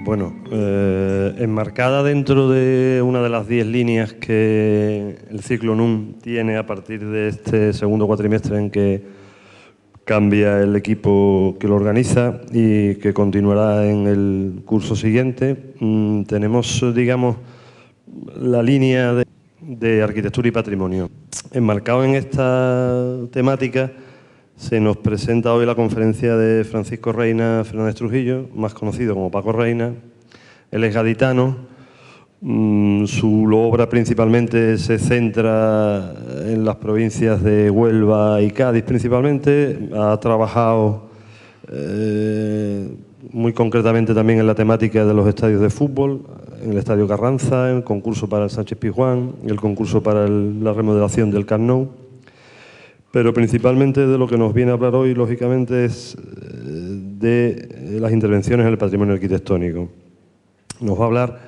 Bueno, enmarcada dentro de una de las 10 líneas que el ciclo NUM tiene a partir de este segundo cuatrimestre en que cambia el equipo que lo organiza y que continuará en el curso siguiente, tenemos, digamos, la línea de arquitectura y patrimonio. Enmarcado en esta temática, se nos presenta hoy la conferencia de Francisco Reina Fernández Trujillo, más conocido como Paco Reina. Él es gaditano, su obra principalmente se centra en las provincias de Huelva y Cádiz principalmente. Ha trabajado muy concretamente también en la temática de los estadios de fútbol, en el Estadio Carranza, en el concurso para el Sánchez Pizjuán, el concurso para la remodelación del Camp Nou. Pero principalmente de lo que nos viene a hablar hoy, lógicamente, es de las intervenciones en el patrimonio arquitectónico. Nos va a hablar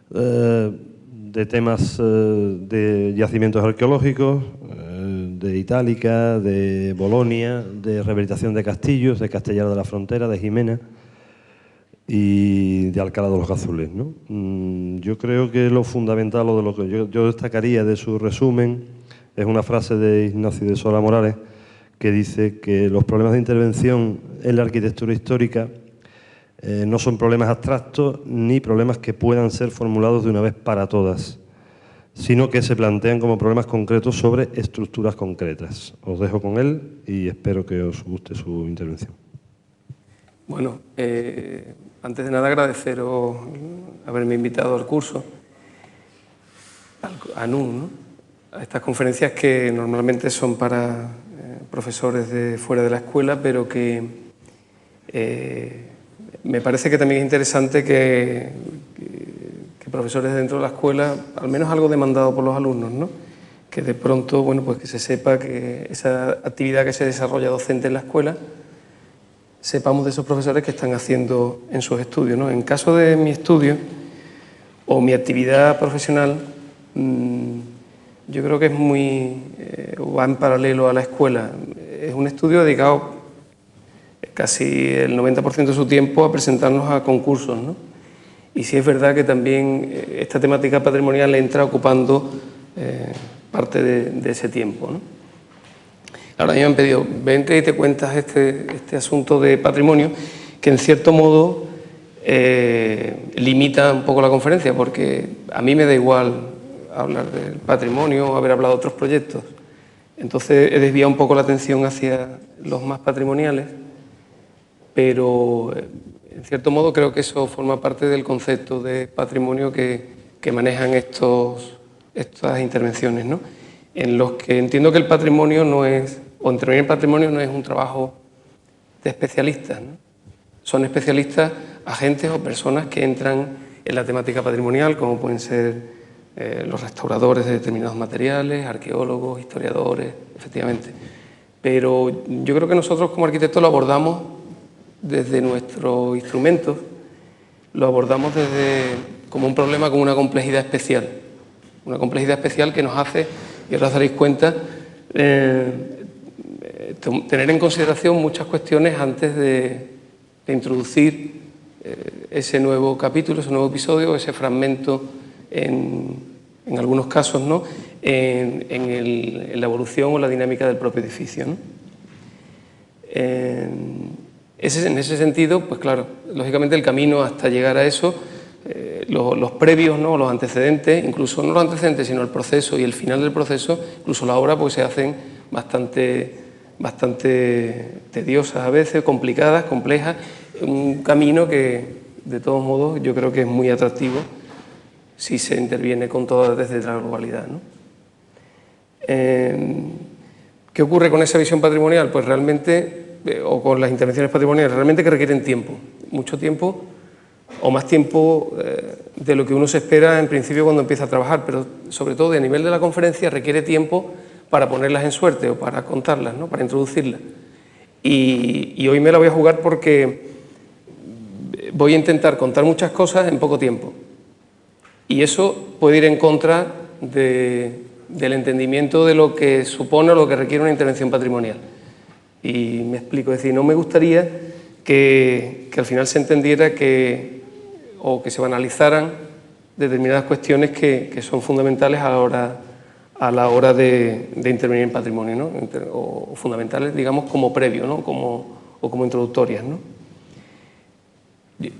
de temas de yacimientos arqueológicos, de Itálica, de Bolonia, de rehabilitación de castillos, de Castellar de la Frontera, de Jimena y de Alcalá de los Gazules, ¿no? Yo creo que lo fundamental, o de lo que yo destacaría de su resumen, es una frase de Ignacio de Sola Morales que dice que los problemas de intervención en la arquitectura histórica no son problemas abstractos ni problemas que puedan ser formulados de una vez para todas, sino que se plantean como problemas concretos sobre estructuras concretas. Os dejo con él y espero que os guste su intervención. Bueno, antes de nada agradeceros haberme invitado al curso, a NUM, ¿no? A estas conferencias que normalmente son para profesores de fuera de la escuela, pero que me parece que también es interesante que profesores dentro de la escuela, al menos algo demandado por los alumnos, ¿no? Que de pronto, bueno, pues que se sepa que esa actividad que se desarrolla docente en la escuela, sepamos de esos profesores que están haciendo en sus estudios, ¿no? En caso de mi estudio o mi actividad profesional, yo creo que es va en paralelo a la escuela. Es un estudio dedicado casi el 90% de su tiempo a presentarnos a concursos, ¿no? Y sí es verdad que también esta temática patrimonial entra ocupando parte de ese tiempo, ¿no? Ahora me han pedido, vente y te cuentas este asunto de patrimonio, que en cierto modo limita un poco la conferencia, porque a mí me da igual hablar del patrimonio o haber hablado de otros proyectos. Entonces he desviado un poco la atención hacia los más patrimoniales, pero en cierto modo creo que eso forma parte del concepto de patrimonio que manejan estas intervenciones, ¿no? En los que entiendo que el patrimonio no es, o intervenir en patrimonio no es un trabajo de especialistas, ¿no? Son especialistas, agentes o personas que entran en la temática patrimonial, como pueden ser los restauradores de determinados materiales, arqueólogos, historiadores, efectivamente. Pero yo creo que nosotros como arquitectos lo abordamos desde nuestros instrumentos, lo abordamos como un problema con una complejidad especial que nos hace, y ahora os daréis cuenta, tener en consideración muchas cuestiones antes de introducir ese nuevo capítulo, ese nuevo episodio, ese fragmento en algunos casos, ¿no? en la evolución o la dinámica del propio edificio, ¿no? En ese sentido, pues claro, lógicamente el camino hasta llegar a eso, los previos, ¿no? Los antecedentes, incluso no los antecedentes, sino el proceso y el final del proceso, incluso la obra, pues se hacen bastante tediosas a veces, complicadas, complejas, un camino que de todos modos yo creo que es muy atractivo si se interviene con todo desde la globalidad, ¿no? ¿Qué ocurre con esa visión patrimonial? Pues realmente, o con las intervenciones patrimoniales, realmente que requieren tiempo, mucho tiempo, o más tiempo de lo que uno se espera en principio cuando empieza a trabajar, pero sobre todo a nivel de la conferencia requiere tiempo para ponerlas en suerte o para contarlas, ¿no? Para introducirlas. Y hoy me la voy a jugar porque voy a intentar contar muchas cosas en poco tiempo. Y eso puede ir en contra del entendimiento de lo que supone o lo que requiere una intervención patrimonial. Y me explico, es decir, no me gustaría que al final se entendiera o que se banalizaran determinadas cuestiones que son fundamentales a la hora de intervenir en patrimonio, ¿no? O fundamentales, digamos, como previo, ¿no? O como introductorias, ¿no?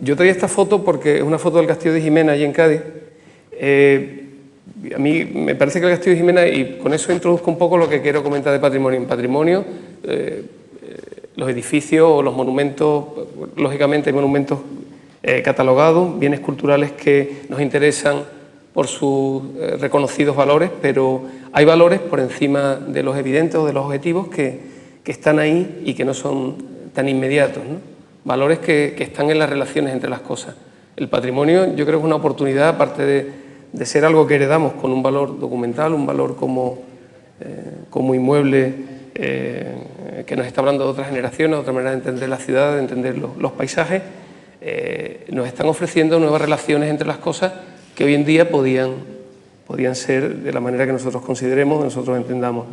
Yo traía esta foto porque es una foto del Castillo de Jimena, allí en Cádiz. A mí me parece que el Castillo de Jimena, y con eso introduzco un poco lo que quiero comentar de patrimonio. En patrimonio, los edificios o los monumentos, lógicamente hay monumentos catalogados, bienes culturales que nos interesan por sus reconocidos valores, pero hay valores por encima de los evidentes o de los objetivos que están ahí y que no son tan inmediatos, ¿no? Valores que están en las relaciones entre las cosas. El patrimonio yo creo que es una oportunidad, aparte de ser algo que heredamos con un valor documental, un valor como inmueble que nos está hablando de otras generaciones, de otra manera de entender la ciudad, de entender los paisajes, nos están ofreciendo nuevas relaciones entre las cosas que hoy en día podían ser de la manera que nosotros consideremos, que nosotros entendamos.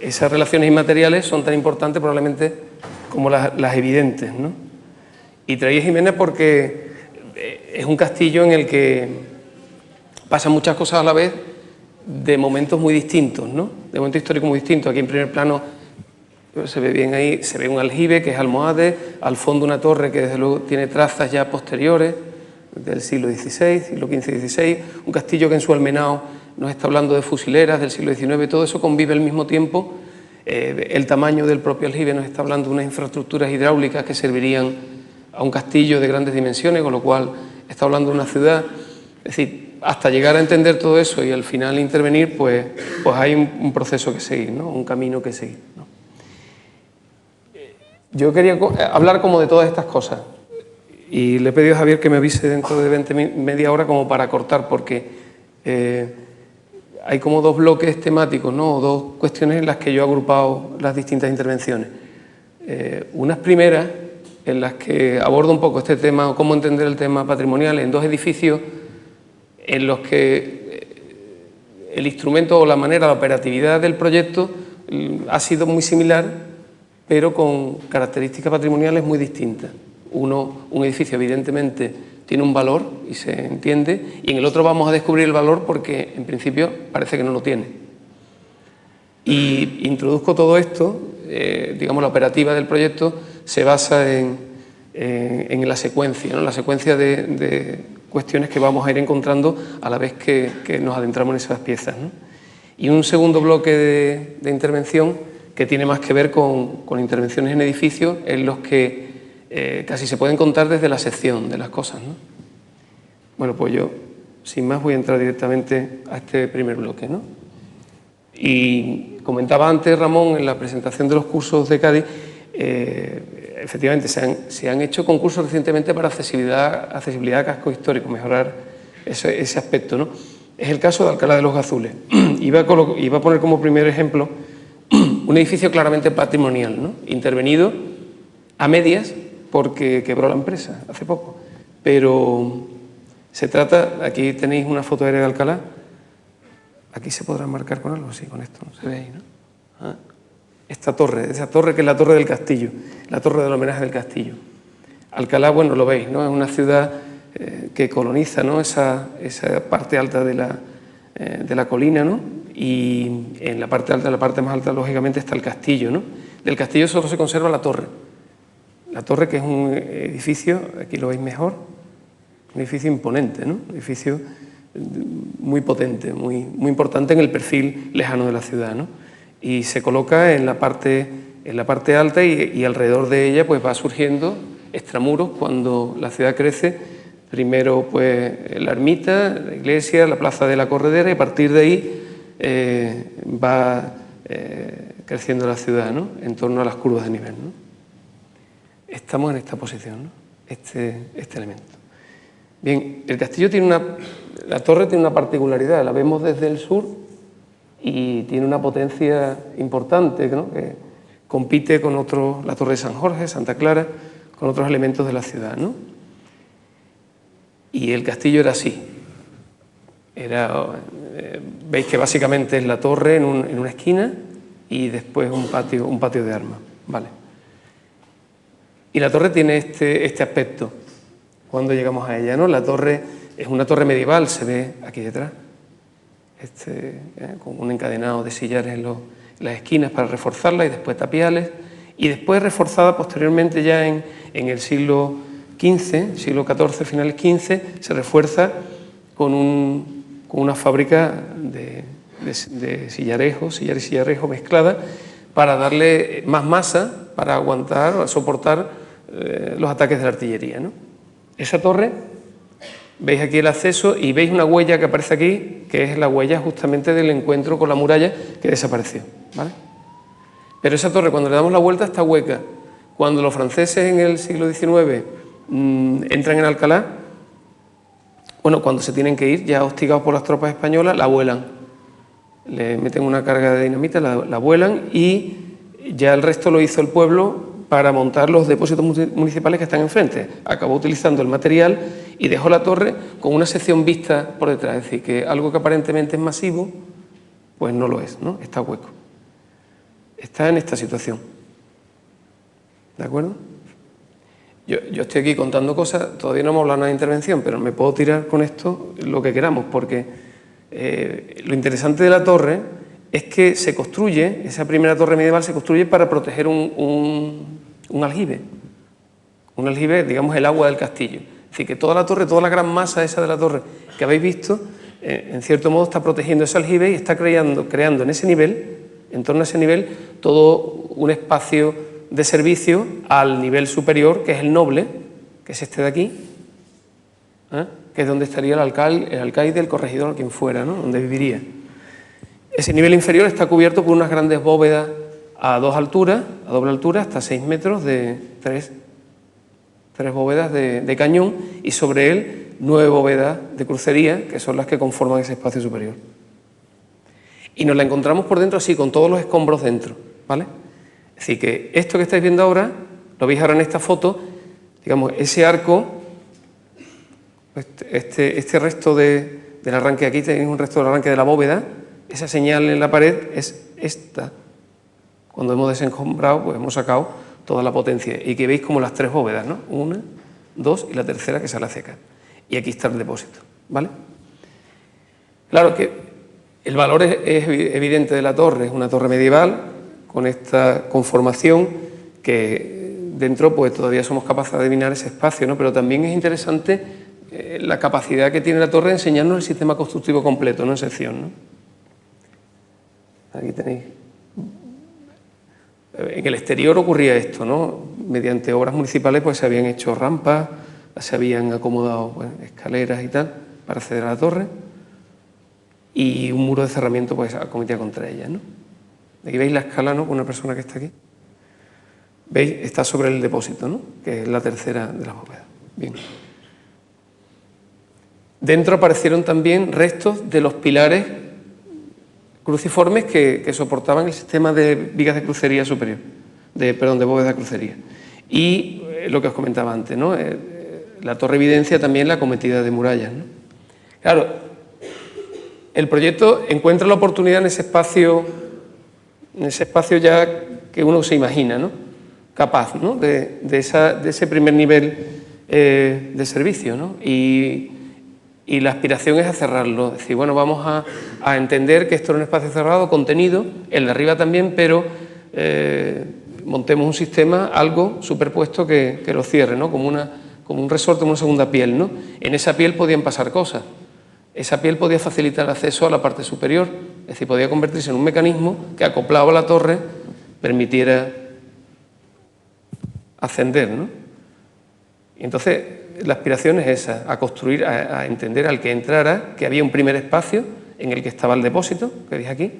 Esas relaciones inmateriales son tan importantes probablemente como las evidentes, ¿no? Y traía Jimena porque es un castillo en el que pasan muchas cosas a la vez de momentos muy distintos, ¿no? De momentos históricos muy distintos. Aquí en primer plano se ve bien ahí, se ve un aljibe que es almohade, al fondo una torre que desde luego tiene trazas ya posteriores del siglo XVI, siglo XV-XVI, un castillo que en su almenado nos está hablando de fusileras del siglo XIX, todo eso convive al mismo tiempo. El tamaño del propio aljibe nos está hablando de unas infraestructuras hidráulicas que servirían a un castillo de grandes dimensiones, con lo cual está hablando de una ciudad. Es decir, hasta llegar a entender todo eso y al final intervenir, pues hay un proceso que seguir, ¿no? Un camino que seguir, ¿no? Yo quería hablar como de todas estas cosas y le he pedido a Javier que me avise dentro de media hora como para cortar, porque hay como dos bloques temáticos, ¿no? O dos cuestiones en las que yo he agrupado las distintas intervenciones. Unas primeras en las que abordo un poco este tema, o cómo entender el tema patrimonial en dos edificios en los que el instrumento o la manera, la operatividad del proyecto ha sido muy similar, pero con características patrimoniales muy distintas. Un edificio evidentemente tiene un valor y se entiende, y en el otro vamos a descubrir el valor porque en principio parece que no lo tiene. Y introduzco todo esto, digamos la operativa del proyecto se basa en la secuencia, ¿no? La secuencia de cuestiones que vamos a ir encontrando a la vez que nos adentramos en esas piezas, ¿no? Y un segundo bloque de intervención que tiene más que ver con intervenciones en edificios en los que casi se pueden contar desde la sección de las cosas, ¿no? Bueno, pues yo, sin más, voy a entrar directamente a este primer bloque, ¿no? Y comentaba antes, Ramón, en la presentación de los cursos de Cádiz, efectivamente se han hecho concursos recientemente para accesibilidad a casco histórico, mejorar ese aspecto, ¿no? Es el caso de Alcalá de los Gazules. Iba a poner como primer ejemplo un edificio claramente patrimonial, ¿no? Intervenido a medias porque quebró la empresa hace poco. Pero se trata, aquí tenéis una foto aérea de Alcalá, aquí se podrá marcar con algo, sí, con esto, ¿no? Se ve ahí, ¿no? Esa torre que es la torre del castillo, la torre del homenaje del castillo. Alcalá, bueno, lo veis, ¿no? Es una ciudad que coloniza, ¿no? esa parte alta de la colina, ¿no? Y en la parte alta, la parte más alta, lógicamente, está el castillo, ¿no? Del castillo solo se conserva la torre. La torre, que es un edificio, aquí lo veis mejor, un edificio imponente, ¿no? Un edificio muy potente, muy importante en el perfil lejano de la ciudad, ¿no? Y se coloca en la parte alta y alrededor de ella pues va surgiendo extramuros cuando la ciudad crece. Primero pues la ermita, la iglesia, la plaza de la Corredera, y a partir de ahí va creciendo la ciudad, ¿no? En torno a las curvas de nivel, ¿no? Estamos en esta posición, ¿no? Este elemento. Bien, el castillo la torre tiene una particularidad, la vemos desde el sur y tiene una potencia importante, ¿no? Que compite con la torre de San Jorge, Santa Clara, con otros elementos de la ciudad, ¿no? Y el castillo era así. Veis que básicamente es la torre en una esquina y después un patio de armas, ¿vale? Y la torre tiene este aspecto. cuando llegamos a ella, ¿no? La torre es una torre medieval, se ve aquí detrás, con un encadenado de sillares en las esquinas para reforzarla y después tapiales, y después reforzada posteriormente ya en el siglo XV, siglo XIV, finales XV, se refuerza con una fábrica de sillares y sillarejo mezclada para darle más masa, para aguantar, soportar los ataques de la artillería, ¿no? Esa torre, veis aquí el acceso y veis una huella que aparece aquí, que es la huella justamente del encuentro con la muralla que desapareció, ¿vale? Pero esa torre, cuando le damos la vuelta, está hueca. Cuando los franceses en el siglo XIX entran en Alcalá, bueno, cuando se tienen que ir, ya hostigados por las tropas españolas, la vuelan. Le meten una carga de dinamita, la vuelan y ya el resto lo hizo el pueblo para montar los depósitos municipales que están enfrente. Acabó utilizando el material y dejó la torre con una sección vista por detrás. Es decir, que algo que aparentemente es masivo, pues no lo es, ¿no? Está hueco. Está en esta situación. ¿De acuerdo? Yo estoy aquí contando cosas, todavía no hemos hablado nada de intervención, pero me puedo tirar con esto lo que queramos, porque lo interesante de la torre es que se construye, esa primera torre medieval se construye para proteger un aljibe. Un aljibe, digamos, el agua del castillo. Es decir, que toda la torre, toda la gran masa esa de la torre que habéis visto, en cierto modo está protegiendo ese aljibe y está creando en ese nivel, en torno a ese nivel, todo un espacio de servicio al nivel superior, que es el noble, que es este de aquí, que es donde estaría el alcaide, el corregidor, quien fuera, ¿no? Donde viviría. Ese nivel inferior está cubierto por unas grandes bóvedas a dos alturas, a doble altura, hasta 6 metros, de tres bóvedas de cañón, y sobre él 9 bóvedas de crucería, que son las que conforman ese espacio superior. Y nos la encontramos por dentro así, con todos los escombros dentro, ¿vale? Es decir, que esto que estáis viendo ahora, lo veis ahora en esta foto, digamos, ese arco, este resto del arranque, aquí tenéis un resto del arranque de la bóveda, esa señal en la pared es esta. Cuando hemos desencombrado, pues hemos sacado toda la potencia. Y que veis como las 3 bóvedas, ¿no? 1, 2 y la tercera que sale a secar. Y aquí está el depósito, ¿vale? Claro que el valor es evidente de la torre, es una torre medieval, con esta conformación que dentro pues todavía somos capaces de adivinar ese espacio, ¿no? Pero también es interesante la capacidad que tiene la torre de enseñarnos el sistema constructivo completo, no en sección, ¿no? Aquí tenéis. En el exterior ocurría esto, ¿no? Mediante obras municipales pues se habían hecho rampas, se habían acomodado escaleras y tal para acceder a la torre, y un muro de cerramiento pues acometía contra ella, ¿no? Aquí veis la escala, ¿no? Con una persona que está aquí. ¿Veis? Está sobre el depósito, ¿no? Que es la tercera de las bóvedas. Bien. Dentro aparecieron también restos de los pilares cruciformes que soportaban el sistema de vigas de crucería superior, de bóvedas de crucería. Y lo que os comentaba antes, ¿no? La torre evidencia también la acometida de murallas, ¿no? Claro, el proyecto encuentra la oportunidad en ese espacio ya que uno se imagina, ¿no? Capaz, ¿no? de ese primer nivel de servicio, ¿no? Y la aspiración es a cerrarlo, es decir, bueno, vamos a entender que esto es un espacio cerrado, contenido, el de arriba también, pero montemos un sistema, algo superpuesto que lo cierre, ¿no? Como un resorte, una segunda piel, ¿no? En esa piel podían pasar cosas. Esa piel podía facilitar el acceso a la parte superior, es decir, podía convertirse en un mecanismo que, acoplado a la torre, permitiera ascender, ¿no? Y entonces la aspiración es esa, a construir, a entender al que entrara que había un primer espacio en el que estaba el depósito, que veis aquí,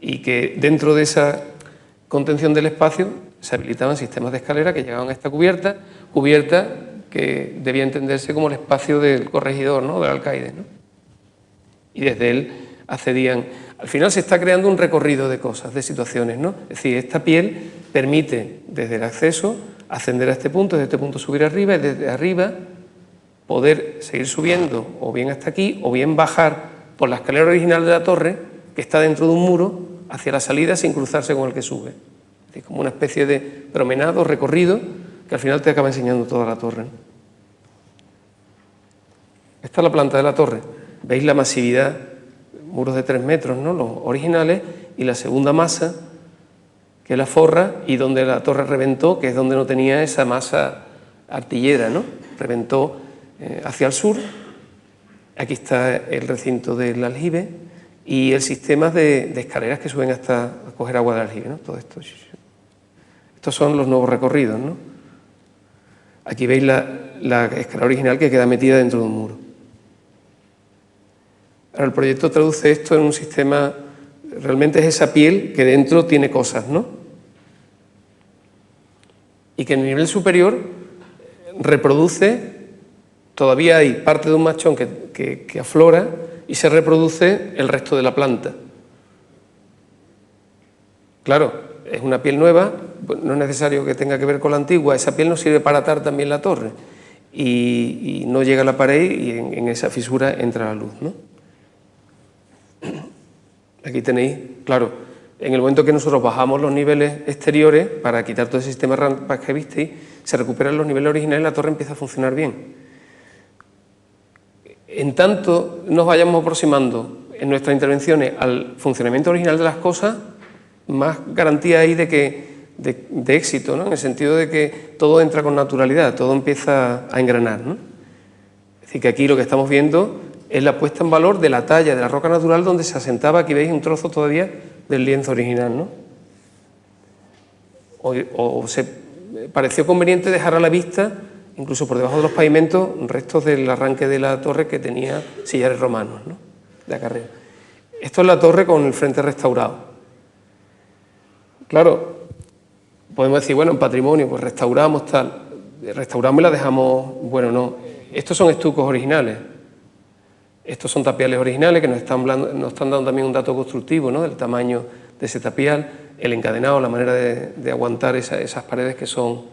y que dentro de esa contención del espacio se habilitaban sistemas de escalera que llegaban a esta cubierta que debía entenderse como el espacio del corregidor, ¿no? Del alcaide, ¿no? Y desde él accedían. Al final se está creando un recorrido de cosas, de situaciones, ¿no? Es decir, esta piel permite desde el acceso ascender a este punto, desde este punto subir arriba, y desde arriba poder seguir subiendo o bien hasta aquí o bien bajar por la escalera original de la torre, que está dentro de un muro, hacia la salida sin cruzarse con el que sube. Es decir, como una especie de promenado, recorrido, que al final te acaba enseñando toda la torre, ¿no? Esta es la planta de la torre. ¿Veis la masividad? Muros de 3 metros, ¿no? Los originales, y la segunda masa, que es la forra, y donde la torre reventó, que es donde no tenía esa masa artillera, ¿no? Reventó hacia el sur. Aquí está el recinto del aljibe y el sistema de escaleras que suben hasta coger agua del aljibe, ¿no? Todo esto. Estos son los nuevos recorridos, ¿no? Aquí veis la escalera original que queda metida dentro de un muro. Ahora, el proyecto traduce esto en un sistema, realmente es esa piel que dentro tiene cosas, ¿no? Y que en el nivel superior reproduce, todavía hay parte de un machón que aflora y se reproduce el resto de la planta. Claro, es una piel nueva, no es necesario que tenga que ver con la antigua, esa piel nos sirve para atar también la torre y no llega a la pared y en esa fisura entra la luz, ¿no? Aquí tenéis, claro, en el momento que nosotros bajamos los niveles exteriores para quitar todo ese sistema de rampas que visteis, se recuperan los niveles originales y la torre empieza a funcionar bien. En tanto nos vayamos aproximando en nuestras intervenciones al funcionamiento original de las cosas, más garantía hay de éxito, ¿no? En el sentido de que todo entra con naturalidad, todo empieza a engranar, ¿no? Es decir, que aquí lo que estamos viendo es la puesta en valor de la talla de la roca natural donde se asentaba, aquí veis un trozo todavía del lienzo original, ¿no? O se pareció conveniente dejar a la vista, incluso por debajo de los pavimentos, restos del arranque de la torre que tenía sillares romanos, ¿no? De acarreo. Esto es la torre con el frente restaurado. Claro, podemos decir, bueno, en patrimonio, pues restauramos tal, restauramos y la dejamos, bueno, no. Estos son estucos originales. Estos son tapiales originales que nos están dando también un dato constructivo, ¿no? Del tamaño de ese tapial, el encadenado, la manera de aguantar esas paredes que son,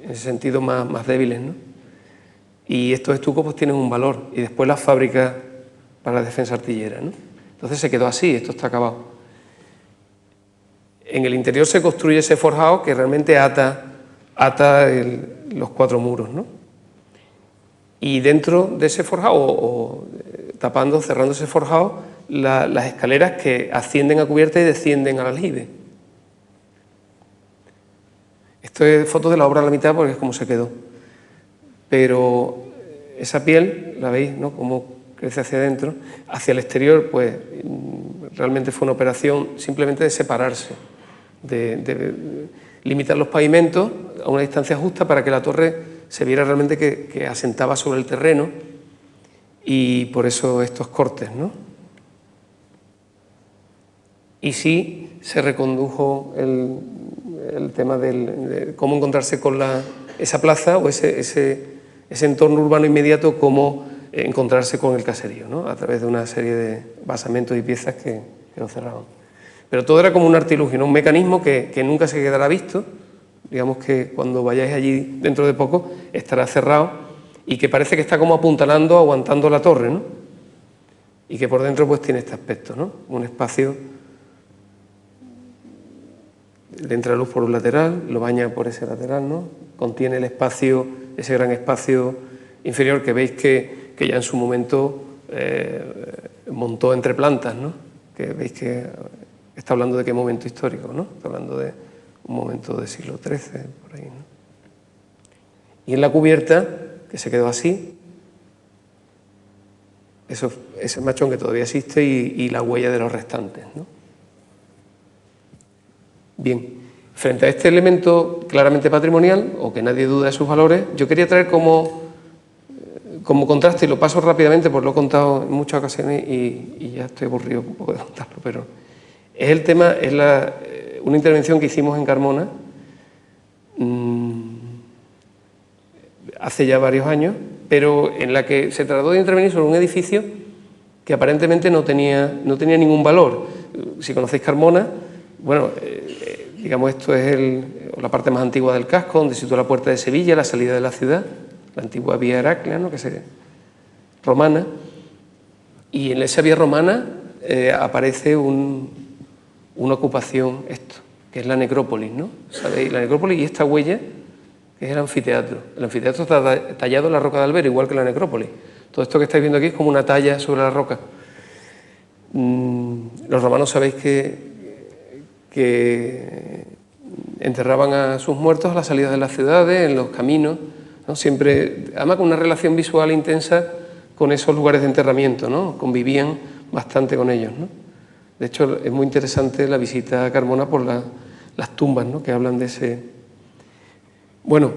en ese sentido, más débiles, ¿no? Y estos estucos pues tienen un valor. Y después las fábricas para la defensa artillera, ¿no? Entonces se quedó así, esto está acabado. En el interior se construye ese forjado que realmente ata los 4 muros, ¿no? Y dentro de ese forjado, tapando, cerrando ese forjado, las escaleras que ascienden a cubierta y descienden al aljibe. Esto es foto de la obra a la mitad porque es como se quedó. Pero esa piel, la veis, ¿no? Cómo crece hacia adentro. Hacia el exterior, pues realmente fue una operación simplemente de separarse, de limitar los pavimentos a una distancia justa para que la torre se viera realmente que asentaba sobre el terreno, y por eso estos cortes, ¿no? Y sí se recondujo el tema de cómo encontrarse con esa plaza o ese entorno urbano inmediato, cómo encontrarse con el caserío, ¿no? A través de una serie de basamentos y piezas que lo cerraban. Pero todo era como un artilugio, ¿no? Un mecanismo que nunca se quedará visto. Digamos que cuando vayáis allí dentro de poco estará cerrado y que parece que está como apuntalando, aguantando la torre, ¿no? Y que por dentro pues tiene este aspecto, ¿no? Un espacio, le entra luz por un lateral, lo baña por ese lateral, ¿no? Contiene el espacio, ese gran espacio inferior que veis que ya en su momento montó entre plantas, ¿no? Que veis que está hablando de qué momento histórico, ¿no? Está hablando de un momento del siglo XIII, por ahí, ¿no? Y en la cubierta, que se quedó así, ese machón que todavía existe y la huella de los restantes, ¿no? Bien, frente a este elemento claramente patrimonial, o que nadie duda de sus valores, yo quería traer como contraste, y lo paso rápidamente porque lo he contado en muchas ocasiones y ya estoy aburrido un poco de contarlo, pero es el tema, una intervención que hicimos en Carmona hace ya varios años, pero en la que se trató de intervenir sobre un edificio que aparentemente no tenía ningún valor. Si conocéis Carmona, bueno, digamos, esto es la parte más antigua del casco, donde se sitúa la puerta de Sevilla, la salida de la ciudad, la antigua vía Heraclea, ¿no? Romana, y en esa vía romana aparece una ocupación, que es la necrópolis, ¿no? ¿Sabéis? La necrópolis y esta huella, que es el anfiteatro. El anfiteatro está tallado en la roca de Albero, igual que la necrópolis. Todo esto que estáis viendo aquí es como una talla sobre la roca. Los romanos sabéis que enterraban a sus muertos a las salidas de las ciudades, en los caminos, ¿no? Siempre, además con una relación visual intensa con esos lugares de enterramiento, ¿no? Convivían bastante con ellos, ¿no? De hecho, es muy interesante la visita a Carmona por las tumbas, ¿no? Que hablan de ese... Bueno,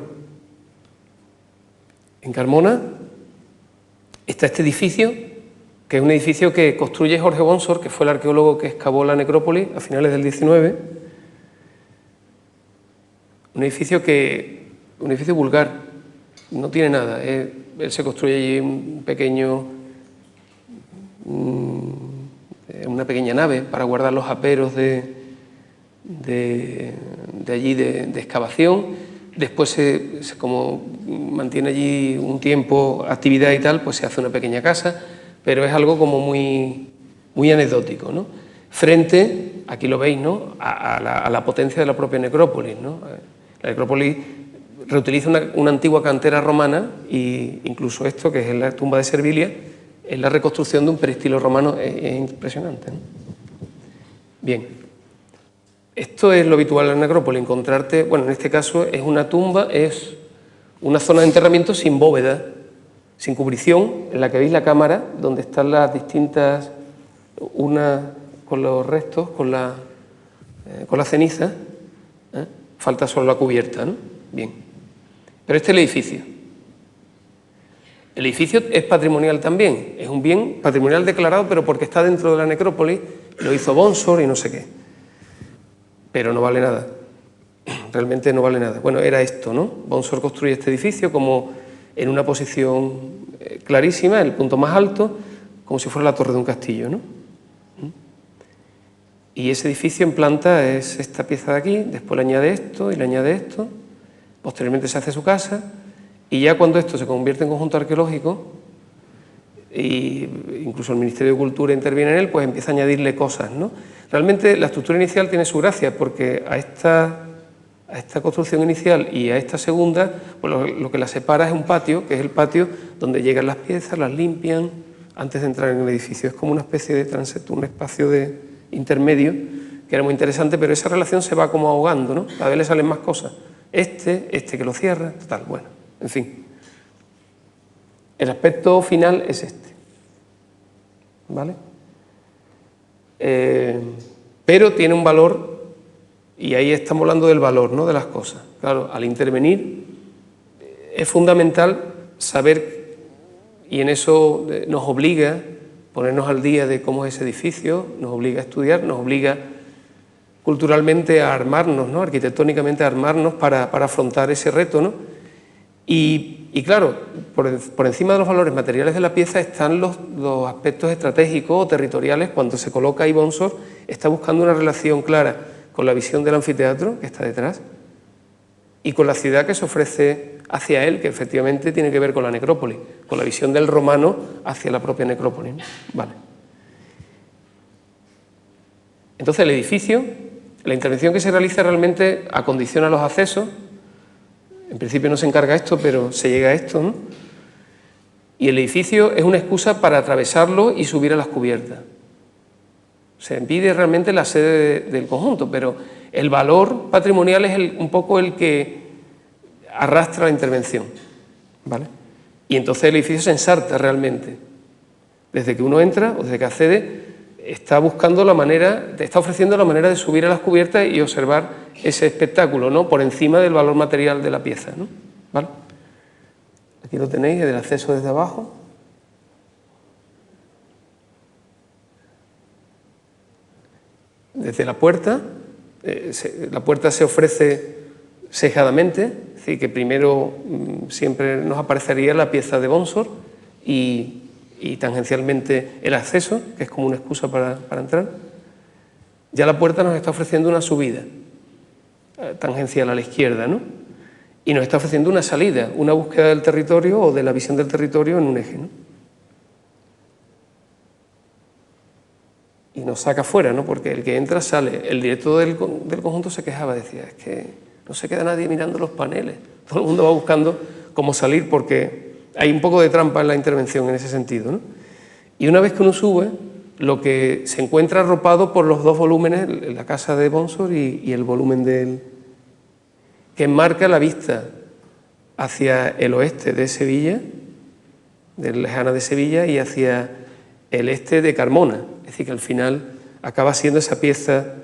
en Carmona está este edificio, que es un edificio que construye Jorge Bonsor, que fue el arqueólogo que excavó la necrópolis a finales del 19. Un edificio vulgar, no tiene nada. Él se construye allí una pequeña nave para guardar los aperos de allí de excavación. Después, como mantiene allí un tiempo actividad y tal, pues se hace una pequeña casa, pero es algo como muy anecdótico, ¿no? Frente, aquí lo veis, ¿no? a la potencia de la propia necrópolis, ¿no? La necrópolis reutiliza una antigua cantera romana e incluso esto, que es la tumba de Servilia, es la reconstrucción de un peristilo romano, es impresionante, ¿no? Bien. Esto es lo habitual en la necrópolis, encontrarte, bueno, en este caso es una tumba, es una zona de enterramiento sin bóveda, sin cubrición, en la que veis la cámara, donde están las distintas, una con los restos, con la ceniza, ¿eh? Falta solo la cubierta, ¿no? Bien. Pero este es el edificio. El edificio es patrimonial también, es un bien patrimonial declarado, pero porque está dentro de la necrópolis, lo hizo Bonsor y no sé qué. Pero no vale nada, realmente no vale nada. Bueno, era esto, ¿no? Bonsor construye este edificio como en una posición clarísima, en el punto más alto, como si fuera la torre de un castillo, ¿no? Y ese edificio en planta es esta pieza de aquí, después le añade esto y le añade esto, posteriormente se hace su casa, y ya cuando esto se convierte en conjunto arqueológico, e incluso el Ministerio de Cultura interviene en él, pues empieza a añadirle cosas, ¿no? Realmente la estructura inicial tiene su gracia, porque a esta construcción inicial y a esta segunda, pues lo que la separa es un patio, que es el patio donde llegan las piezas, las limpian antes de entrar en el edificio. Es como una especie de transepto, un espacio de intermedio, que era muy interesante, pero esa relación se va como ahogando, ¿no? Cada vez le salen más cosas. Este que lo cierra, tal, bueno, en fin. El aspecto final es este, ¿vale? Pero tiene un valor, y ahí estamos hablando del valor, ¿no? De las cosas. Claro, al intervenir es fundamental saber, y en eso nos obliga ponernos al día de cómo es ese edificio, nos obliga a estudiar, nos obliga culturalmente a armarnos, ¿no? Arquitectónicamente a armarnos para afrontar ese reto, ¿no? Y claro, por encima de los valores materiales de la pieza están los aspectos estratégicos o territoriales. Cuando se coloca ahí Bonsor, está buscando una relación clara con la visión del anfiteatro que está detrás y con la ciudad que se ofrece hacia él, que efectivamente tiene que ver con la necrópolis, con la visión del romano hacia la propia necrópolis, ¿no? Vale. Entonces el edificio, la intervención que se realiza realmente acondiciona los accesos. En principio no se encarga esto, pero se llega a esto, ¿no? Y el edificio es una excusa para atravesarlo y subir a las cubiertas. Se impide realmente la sede del conjunto, pero el valor patrimonial es un poco el que arrastra la intervención, ¿vale? Y entonces el edificio se ensarta realmente. Desde que uno entra o desde que accede, está buscando la manera, está ofreciendo la manera de subir a las cubiertas y observar ese espectáculo, ¿no? Por encima del valor material de la pieza, ¿no? ¿Vale? Aquí lo tenéis, el acceso desde abajo. Desde la puerta se ofrece sesgadamente, es decir, que primero siempre nos aparecería la pieza de Bonsor y tangencialmente el acceso, que es como una excusa para entrar. Ya la puerta nos está ofreciendo una subida tangencial a la izquierda, ¿no? Y nos está ofreciendo una salida, una búsqueda del territorio o de la visión del territorio en un eje, ¿no? Y nos saca fuera, ¿no? Porque el que entra sale. El director del conjunto se quejaba, decía, es que no se queda nadie mirando los paneles, todo el mundo va buscando cómo salir porque hay un poco de trampa en la intervención en ese sentido, ¿no? Y una vez que uno sube, lo que se encuentra arropado por los dos volúmenes, la casa de Bonsor y el volumen que enmarca la vista hacia el oeste de Sevilla, de lejana de Sevilla, y hacia el este de Carmona. Es decir, que al final acaba siendo esa pieza,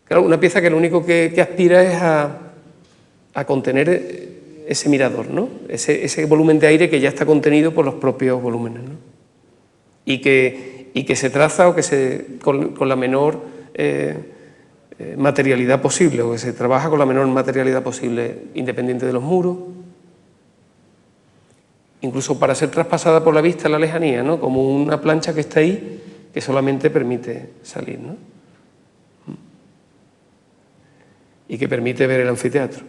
claro, una pieza que lo único que aspira es a contener ese mirador, ¿no? Ese volumen de aire que ya está contenido por los propios volúmenes, ¿no? Y que se traza o que con la menor materialidad posible, o que se trabaja con la menor materialidad posible, independiente de los muros, incluso para ser traspasada por la vista en la lejanía, ¿no? Como una plancha que está ahí, que solamente permite salir, ¿no? Y que permite ver el anfiteatro.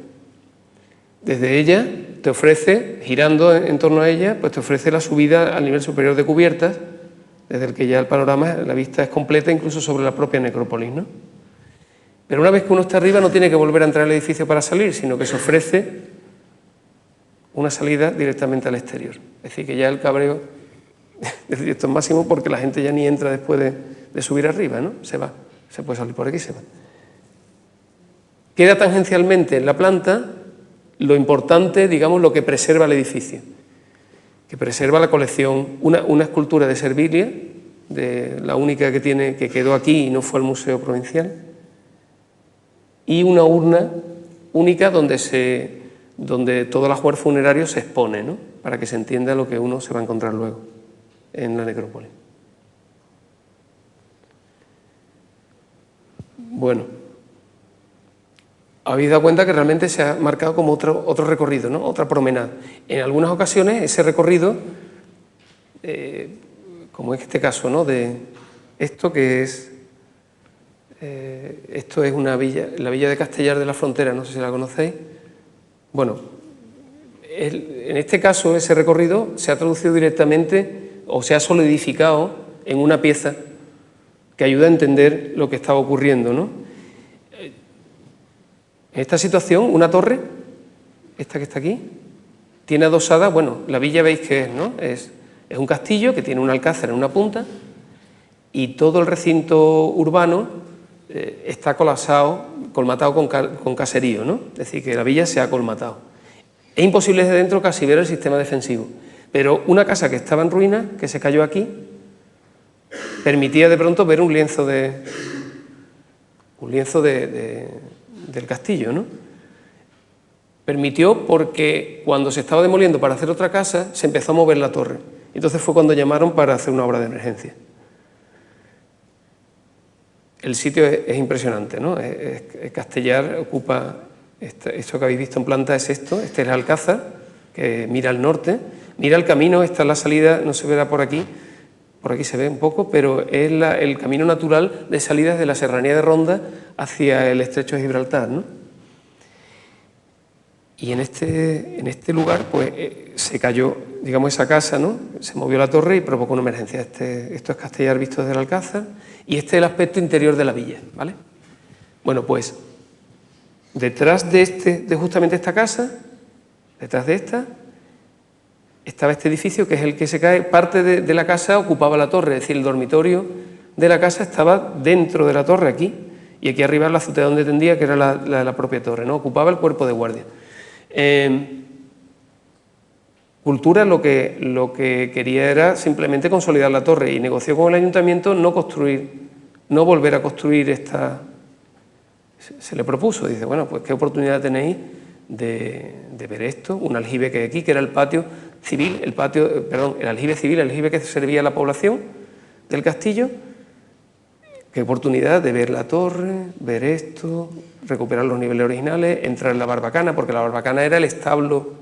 Desde ella te ofrece, girando en torno a ella, pues te ofrece la subida al nivel superior de cubiertas, desde el que ya el panorama, la vista es completa, incluso sobre la propia necrópolis, ¿no? Pero una vez que uno está arriba no tiene que volver a entrar al edificio para salir, sino que se ofrece una salida directamente al exterior. Es decir, que ya el cabreo es decir, esto es máximo porque la gente ya ni entra después de subir arriba, ¿no? Se va, se puede salir por aquí, se va. Queda tangencialmente en la planta lo importante, digamos, lo que preserva el edificio, que preserva la colección, una escultura de Servilia, de la única que quedó aquí y no fue al Museo Provincial, y una urna única donde todo el ajuar funerario se expone, ¿no? Para que se entienda lo que uno se va a encontrar luego en la necrópolis. Bueno, habéis dado cuenta que realmente se ha marcado como otro recorrido, ¿no? Otra promenada. En algunas ocasiones ese recorrido, como en este caso, ¿no? De esto que es, esto es una villa, la villa de Castellar de la Frontera, no sé si la conocéis. Bueno, en este caso ese recorrido se ha traducido directamente o se ha solidificado en una pieza que ayuda a entender lo que estaba ocurriendo, ¿no? En esta situación, una torre, esta que está aquí, tiene adosada, bueno, la villa veis que es, ¿no? Es un castillo que tiene un alcázar en una punta y todo el recinto urbano está colmatado con caserío, ¿no? Es decir, que la villa se ha colmatado. Es imposible desde dentro casi ver el sistema defensivo, pero una casa que estaba en ruinas, que se cayó aquí, permitía de pronto ver un lienzo del castillo, ¿no? Permitió porque cuando se estaba demoliendo para hacer otra casa, se empezó a mover la torre. Entonces fue cuando llamaron para hacer una obra de emergencia. El sitio es impresionante, ¿no? Castellar ocupa, esto que habéis visto en planta es esto, este es el alcázar, que mira al norte, mira el camino, esta es la salida, no se verá por aquí se ve un poco, pero es el camino natural de salidas de la serranía de Ronda hacia el estrecho de Gibraltar, ¿no? Y en este lugar pues se cayó, digamos, esa casa, ¿no? Se movió la torre y provocó una emergencia. Esto es Castellar visto desde el alcázar y este es el aspecto interior de la villa, ¿vale? Bueno, pues detrás de justamente esta casa, detrás de esta, estaba este edificio que es el que se cae. Parte de la casa ocupaba la torre, es decir, el dormitorio de la casa estaba dentro de la torre aquí, y aquí arriba la azotea donde tendía, que era la propia torre, ¿no? Ocupaba el cuerpo de guardia. Cultura lo que quería era simplemente consolidar la torre y negoció con el ayuntamiento no volver a construir esta. Se le propuso, dice, bueno, pues qué oportunidad tenéis de ver esto, un aljibe que hay aquí, que era el patio civil, el aljibe civil, el aljibe que servía a la población del castillo. Qué oportunidad de ver la torre, ver esto, recuperar los niveles originales, entrar en la barbacana, porque la barbacana era el establo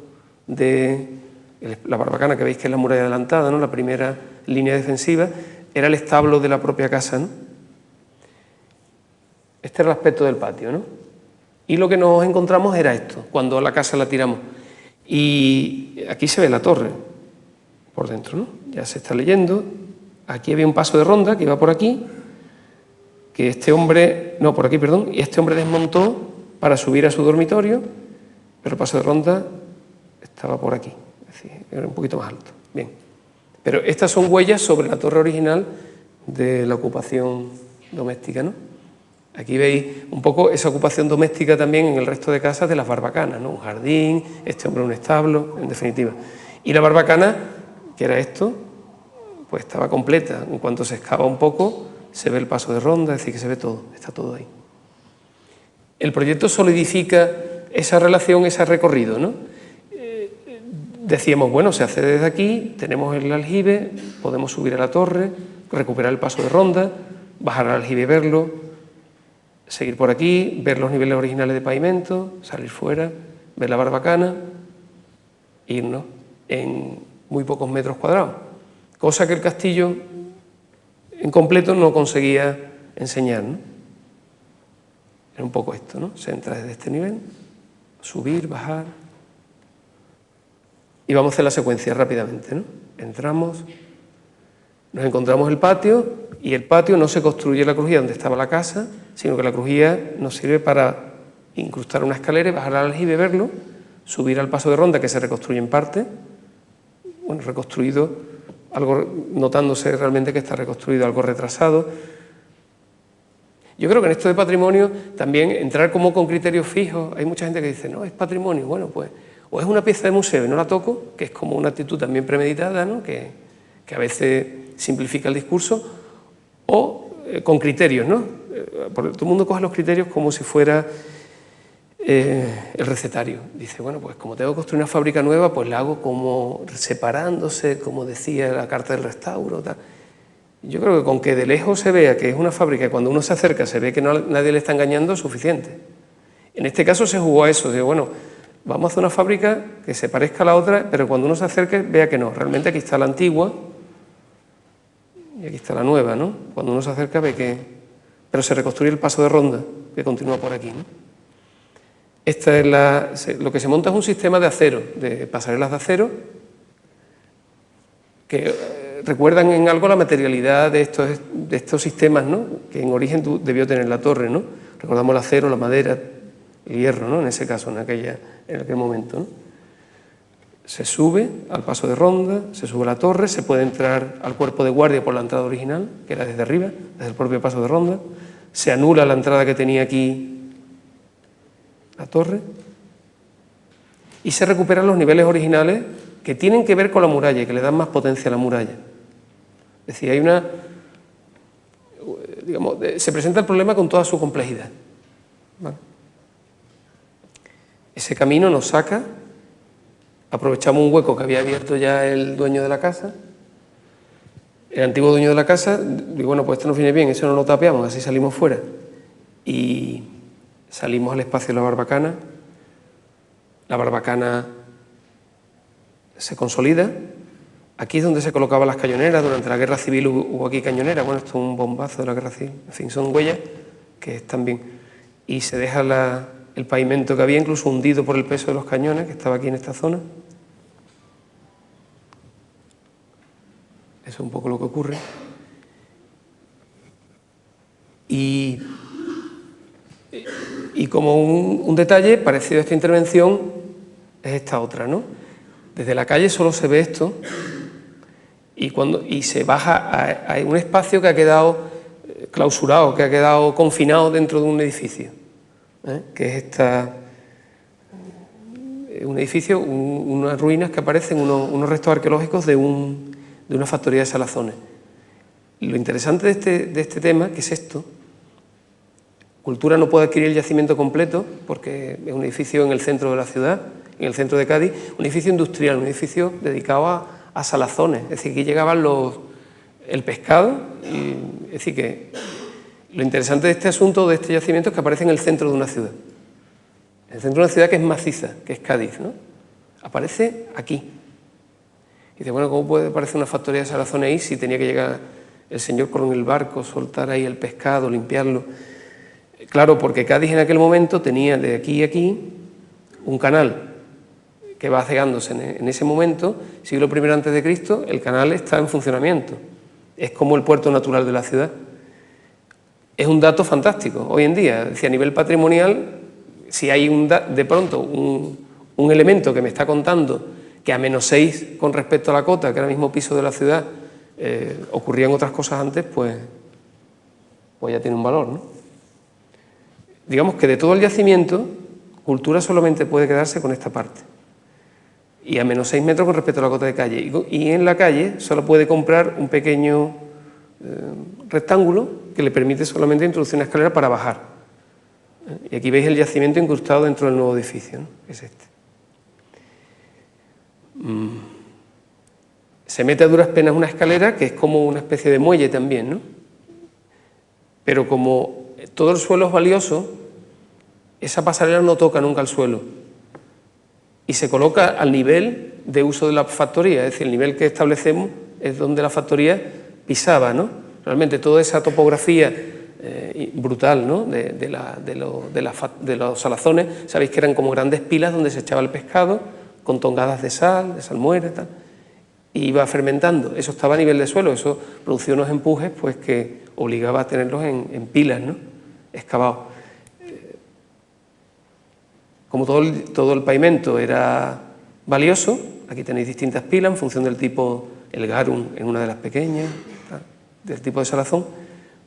la barbacana que veis que es la muralla adelantada, ¿no? La primera línea defensiva, era el establo de la propia casa, ¿no? Este era el aspecto del patio, ¿no? Y lo que nos encontramos era esto, cuando la casa la tiramos. Y aquí se ve la torre, por dentro, ¿no? Ya se está leyendo. Aquí había un paso de ronda que iba por aquí, que este hombre, no, por aquí, perdón, y este hombre desmontó para subir a su dormitorio, pero el paso de ronda estaba por aquí, es decir, era un poquito más alto. Bien, pero estas son huellas sobre la torre original de la ocupación doméstica, ¿no? Aquí veis un poco esa ocupación doméstica también en el resto de casas de las barbacanas, ¿no? Un jardín, este hombre un establo, en definitiva. Y la barbacana, que era esto, pues estaba completa. En cuanto se excava un poco, se ve el paso de ronda, es decir, que se ve todo, está todo ahí. El proyecto solidifica esa relación, ese recorrido, ¿no? Decíamos, bueno, se hace desde aquí, tenemos el aljibe, podemos subir a la torre, recuperar el paso de ronda, bajar al aljibe y verlo, seguir por aquí, ver los niveles originales de pavimento, salir fuera, ver la barbacana, irnos en muy pocos metros cuadrados, cosa que el castillo en completo no conseguía enseñar, ¿no? Era un poco esto, ¿no? Se entra desde este nivel, subir, bajar, y vamos a hacer la secuencia rápidamente, ¿no? Entramos, nos encontramos el patio, y el patio no se construye la crujía donde estaba la casa, sino que la crujía nos sirve para incrustar una escalera y bajar al aljibe, verlo, subir al paso de ronda que se reconstruye en parte, bueno, reconstruido, algo notándose realmente que está reconstruido, algo retrasado. Yo creo que en esto de patrimonio también entrar como con criterios fijos, hay mucha gente que dice, no, es patrimonio, bueno, pues, o es una pieza de museo y no la toco, que es como una actitud también premeditada, ¿no? que a veces simplifica el discurso, o con criterios, ¿no? Porque todo el mundo coge los criterios como si fuera el recetario. Dice, bueno, pues como tengo que construir una fábrica nueva, pues la hago como separándose, como decía la carta del restauro, tal. Yo creo que con que de lejos se vea que es una fábrica y cuando uno se acerca se ve que nadie le está engañando, es suficiente. En este caso se jugó a eso, de bueno, vamos a hacer una fábrica que se parezca a la otra, pero cuando uno se acerque vea que no, realmente aquí está la antigua y aquí está la nueva, ¿no? Cuando uno se acerca ve que... Pero se reconstruye el paso de ronda, que continúa por aquí, ¿no? Esta es lo que se monta es un sistema de acero, de pasarelas de acero, que recuerdan en algo la materialidad de estos sistemas, ¿no? Que en origen debió tener la torre, ¿no? Recordamos el acero, la madera, el hierro, ¿no? En ese caso, en aquel momento, ¿no? Se sube al paso de ronda, se sube a la torre, se puede entrar al cuerpo de guardia por la entrada original, que era desde arriba, desde el propio paso de ronda, se anula la entrada que tenía aquí la torre y se recuperan los niveles originales que tienen que ver con la muralla y que le dan más potencia a la muralla. Es decir, hay una... digamos, se presenta el problema con toda su complejidad, ¿vale? Ese camino nos saca, aprovechamos un hueco que había abierto ya el dueño de la casa, el antiguo dueño de la casa, digo, bueno, pues esto nos viene bien, eso no lo tapeamos, así salimos fuera. Y salimos al espacio de la barbacana se consolida. Aquí es donde se colocaban las cañoneras, durante la guerra civil hubo aquí cañoneras, bueno, esto es un bombazo de la guerra civil, en fin, son huellas que están bien. Y se deja el pavimento que había incluso hundido por el peso de los cañones, que estaba aquí en esta zona. Eso es un poco lo que ocurre. Y como un detalle parecido a esta intervención es esta otra, ¿no? Desde la calle solo se ve esto y se baja a un espacio que ha quedado clausurado, que ha quedado confinado dentro de un edificio, que es un edificio, unas ruinas que aparecen, unos restos arqueológicos de una factoría de salazones. Lo interesante de este tema, que es esto, Cultura no puede adquirir el yacimiento completo porque es un edificio en el centro de la ciudad, en el centro de Cádiz, un edificio industrial, un edificio dedicado a salazones, es decir, que llegaban el pescado, es decir, que lo interesante de este asunto, de este yacimiento, es que aparece en el centro de una ciudad, en el centro de una ciudad que es maciza, que es Cádiz, ¿no? Aparece aquí. Y dice, bueno, ¿cómo puede aparecer una factoría de salazones ahí si tenía que llegar el señor con el barco, soltar ahí el pescado, limpiarlo? Claro, porque Cádiz en aquel momento tenía de aquí a aquí un canal que va cegándose en ese momento, siglo I antes de Cristo, el canal está en funcionamiento. Es como el puerto natural de la ciudad. Es un dato fantástico hoy en día. Es decir, a nivel patrimonial, si hay de pronto un un elemento que me está contando que a -6 con respecto a la cota, que era el mismo piso de la ciudad, ocurrían otras cosas antes, pues ya tiene un valor, ¿no? Digamos que de todo el yacimiento, cultura solamente puede quedarse con esta parte. Y a -6 metros con respecto a la cota de calle. Y en la calle solo puede comprar un pequeño rectángulo que le permite solamente introducir una escalera para bajar. Y aquí veis el yacimiento incrustado dentro del nuevo edificio, ¿no? Que es este. Se mete a duras penas una escalera que es como una especie de muelle también, ¿no? Pero como todo el suelo es valioso, esa pasarela no toca nunca el suelo y se coloca al nivel de uso de la factoría, es decir, el nivel que establecemos es donde la factoría pisaba, ¿no? Realmente toda esa topografía brutal, ¿no? de los salazones, sabéis que eran como grandes pilas donde se echaba el pescado con tongadas de sal, de salmuera, tal, y iba fermentando. Eso estaba a nivel de suelo, eso producía unos empujes pues que obligaba a tenerlos en pilas, ¿no? Excavados. Como todo el pavimento era valioso, aquí tenéis distintas pilas en función del tipo, el garum en una de las pequeñas, tal, del tipo de salazón,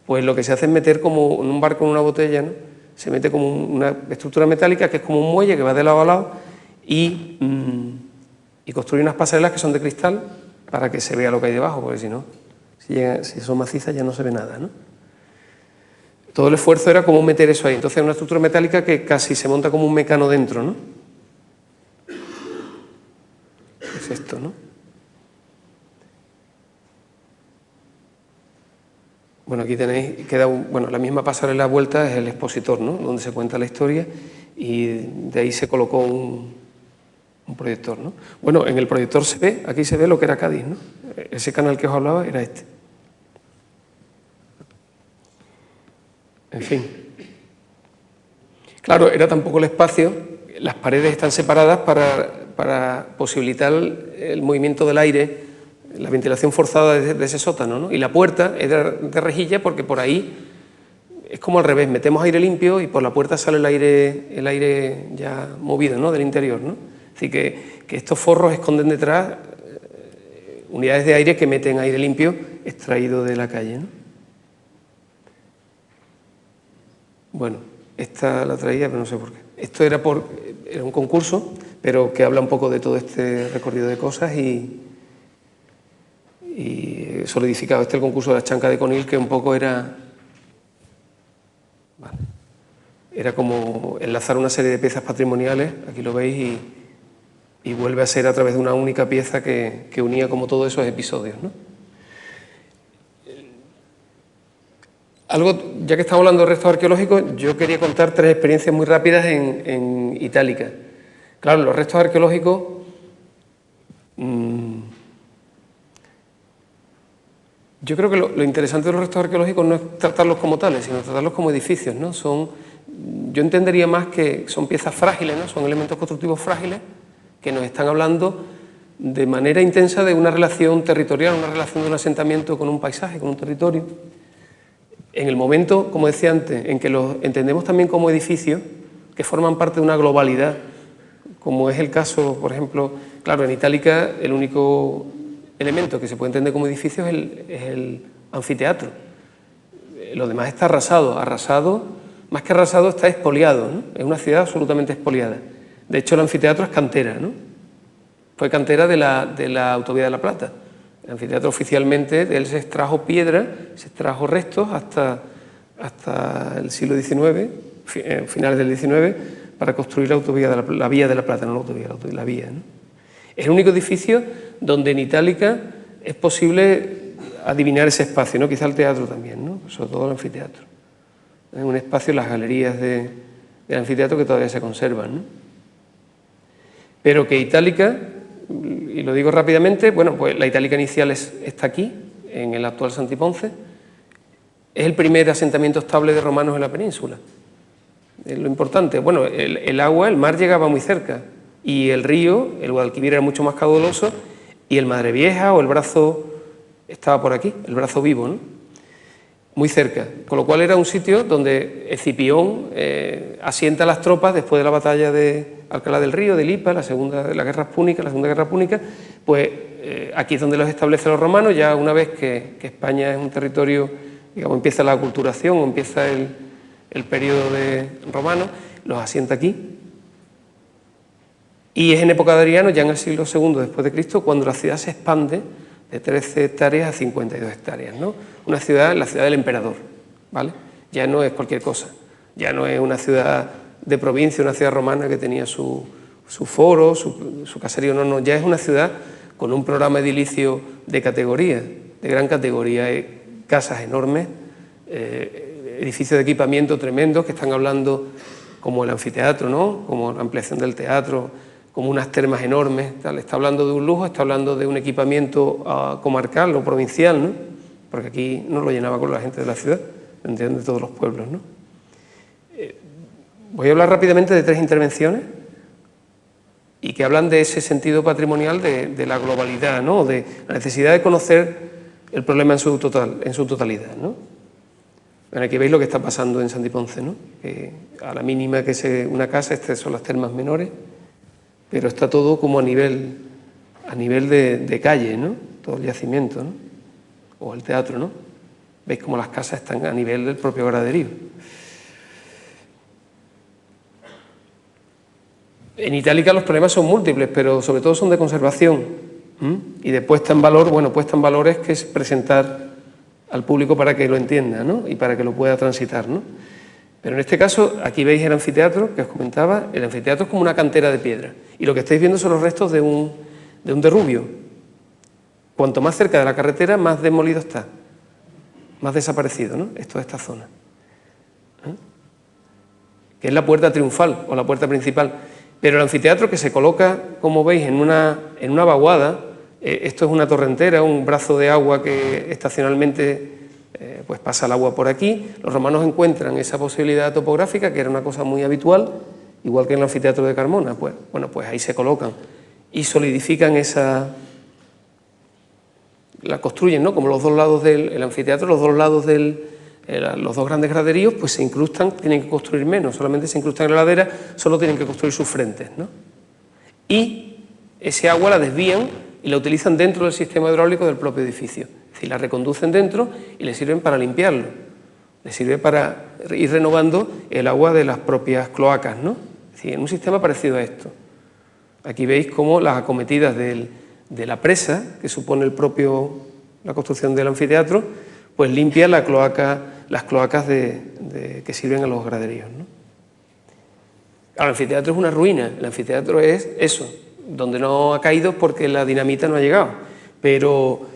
pues lo que se hace es meter como en un barco en una botella, ¿no? Se mete como una estructura metálica que es como un muelle que va de lado a lado y construye unas pasarelas que son de cristal para que se vea lo que hay debajo, porque si no, si son macizas ya no se ve nada, ¿no? Todo el esfuerzo era como meter eso ahí. Entonces es una estructura metálica que casi se monta como un mecano dentro, ¿no? Es esto, ¿no? Bueno, aquí tenéis, bueno, la misma pasarela vuelta es el expositor, ¿no? Donde se cuenta la historia y de ahí se colocó un proyector, ¿no? Bueno, en el proyector se ve, aquí se ve lo que era Cádiz, ¿no? Ese canal que os hablaba era este. En fin. Claro, era tan poco el espacio, las paredes están separadas para posibilitar el movimiento del aire, la ventilación forzada de ese sótano, ¿no? Y la puerta es de rejilla porque por ahí es como al revés, metemos aire limpio y por la puerta sale el aire ya movido, ¿no? Del interior, ¿no? Es decir, que estos forros esconden detrás unidades de aire que meten aire limpio extraído de la calle, ¿no? Bueno, esta la traía, pero no sé por qué. Esto era un concurso, pero que habla un poco de todo este recorrido de cosas y solidificado. Este es el concurso de la Chanca de Conil, que un poco era como enlazar una serie de piezas patrimoniales, aquí lo veis, y vuelve a ser a través de una única pieza que unía como todos esos episodios, ¿no? Ya que estamos hablando de restos arqueológicos, yo quería contar 3 experiencias muy rápidas en Itálica. Claro, los restos arqueológicos yo creo que lo interesante de los restos arqueológicos no es tratarlos como tales, sino tratarlos como edificios, ¿no? Yo entendería más que son piezas frágiles, ¿no? Son elementos constructivos frágiles que nos están hablando de manera intensa de una relación territorial, una relación de un asentamiento con un paisaje, con un territorio. En el momento, como decía antes, en que los entendemos también como edificios, que forman parte de una globalidad, como es el caso, por ejemplo, claro, en Itálica el único elemento que se puede entender como edificio es el anfiteatro. Lo demás está arrasado, más que arrasado está expoliado, ¿no? Es una ciudad absolutamente expoliada. De hecho, el anfiteatro es cantera, ¿no? Fue cantera de la Autovía de la Plata. El anfiteatro oficialmente, de él se extrajo piedra, se extrajo restos hasta el siglo XIX, finales del XIX, para construir la Vía de la Plata, no la autovía, la vía, ¿no? Es el único edificio donde en Itálica es posible adivinar ese espacio, ¿no? Quizá el teatro también, ¿no? Sobre todo el anfiteatro. Es un espacio, las galerías del anfiteatro que todavía se conservan, ¿no? Pero que Itálica, y lo digo rápidamente, bueno, pues la Itálica inicial está aquí, en el actual Santiponce, es el primer asentamiento estable de romanos en la península. Es lo importante. Bueno, el agua, el mar llegaba muy cerca, y el río, el Guadalquivir era mucho más caudaloso, y el Madrevieja o el Brazo estaba por aquí, el Brazo Vivo, ¿no? muy cerca, con lo cual era un sitio donde Escipión asienta las tropas después de la batalla de Alcalá del Río, de Lipa, la Segunda Guerra Púnica, pues aquí es donde los establecen los romanos, ya una vez que España es un territorio, digamos, empieza la aculturación, o empieza el periodo romano, los asienta aquí. Y es en época de Adriano, ya en el siglo II después de Cristo, cuando la ciudad se expande de 13 hectáreas a 52 hectáreas, ¿no? Una ciudad, la ciudad del emperador, ¿vale? Ya no es cualquier cosa, ya no es una ciudad de provincia, una ciudad romana que tenía su foro, su caserío, no, ya es una ciudad con un programa edilicio de categoría, de gran categoría, casas enormes, edificios de equipamiento tremendos que están hablando como el anfiteatro, ¿no? Como la ampliación del teatro, como unas termas enormes, tal. Está hablando de un lujo, está hablando de un equipamiento comarcal o provincial, ¿no? Porque aquí no lo llenaba con la gente de la ciudad, vendrían de todos los pueblos, ¿no? Voy a hablar rápidamente de 3 intervenciones y que hablan de ese sentido patrimonial de la globalidad, ¿no? De la necesidad de conocer el problema en su totalidad, ¿no? Bueno, aquí veis lo que está pasando en Santiponce, ¿no? Que a la mínima que una casa, estas son las termas menores, pero está todo como a nivel de calle, ¿no? Todo el yacimiento, ¿no? O el teatro, ¿no? Veis como las casas están a nivel del propio graderío. En Itálica los problemas son múltiples, pero sobre todo son de conservación y de puesta en valor. Bueno, puesta en valor es que es presentar al público para que lo entienda, ¿no? Y para que lo pueda transitar, ¿no? Pero en este caso, aquí veis el anfiteatro que os comentaba. El anfiteatro es como una cantera de piedra y lo que estáis viendo son los restos de un derrubio. Cuanto más cerca de la carretera, más demolido está, más desaparecido, ¿no? Esto es esta zona, que es la puerta triunfal o la puerta principal. Pero el anfiteatro, que se coloca, como veis, en una vaguada, esto es una torrentera, un brazo de agua que estacionalmente pues pasa el agua por aquí. Los romanos encuentran esa posibilidad topográfica, que era una cosa muy habitual, igual que en el anfiteatro de Carmona. Pues, bueno, pues ahí se colocan y solidifican la construyen, ¿no? Como los dos lados del anfiteatro, los dos lados los dos grandes graderíos, pues se incrustan, tienen que construir menos, solamente se incrustan en la ladera, solo tienen que construir sus frentes, ¿no? Y ese agua la desvían y la utilizan dentro del sistema hidráulico del propio edificio. Es decir, la reconducen dentro y le sirven para limpiarlo, le sirve para ir renovando el agua de las propias cloacas, ¿no? Es decir, en un sistema parecido a esto. Aquí veis cómo las acometidas de la presa, que supone la construcción del anfiteatro, pues limpia las cloacas que sirven a los graderíos, ¿no? El anfiteatro es una ruina, el anfiteatro es eso, donde no ha caído porque la dinamita no ha llegado, pero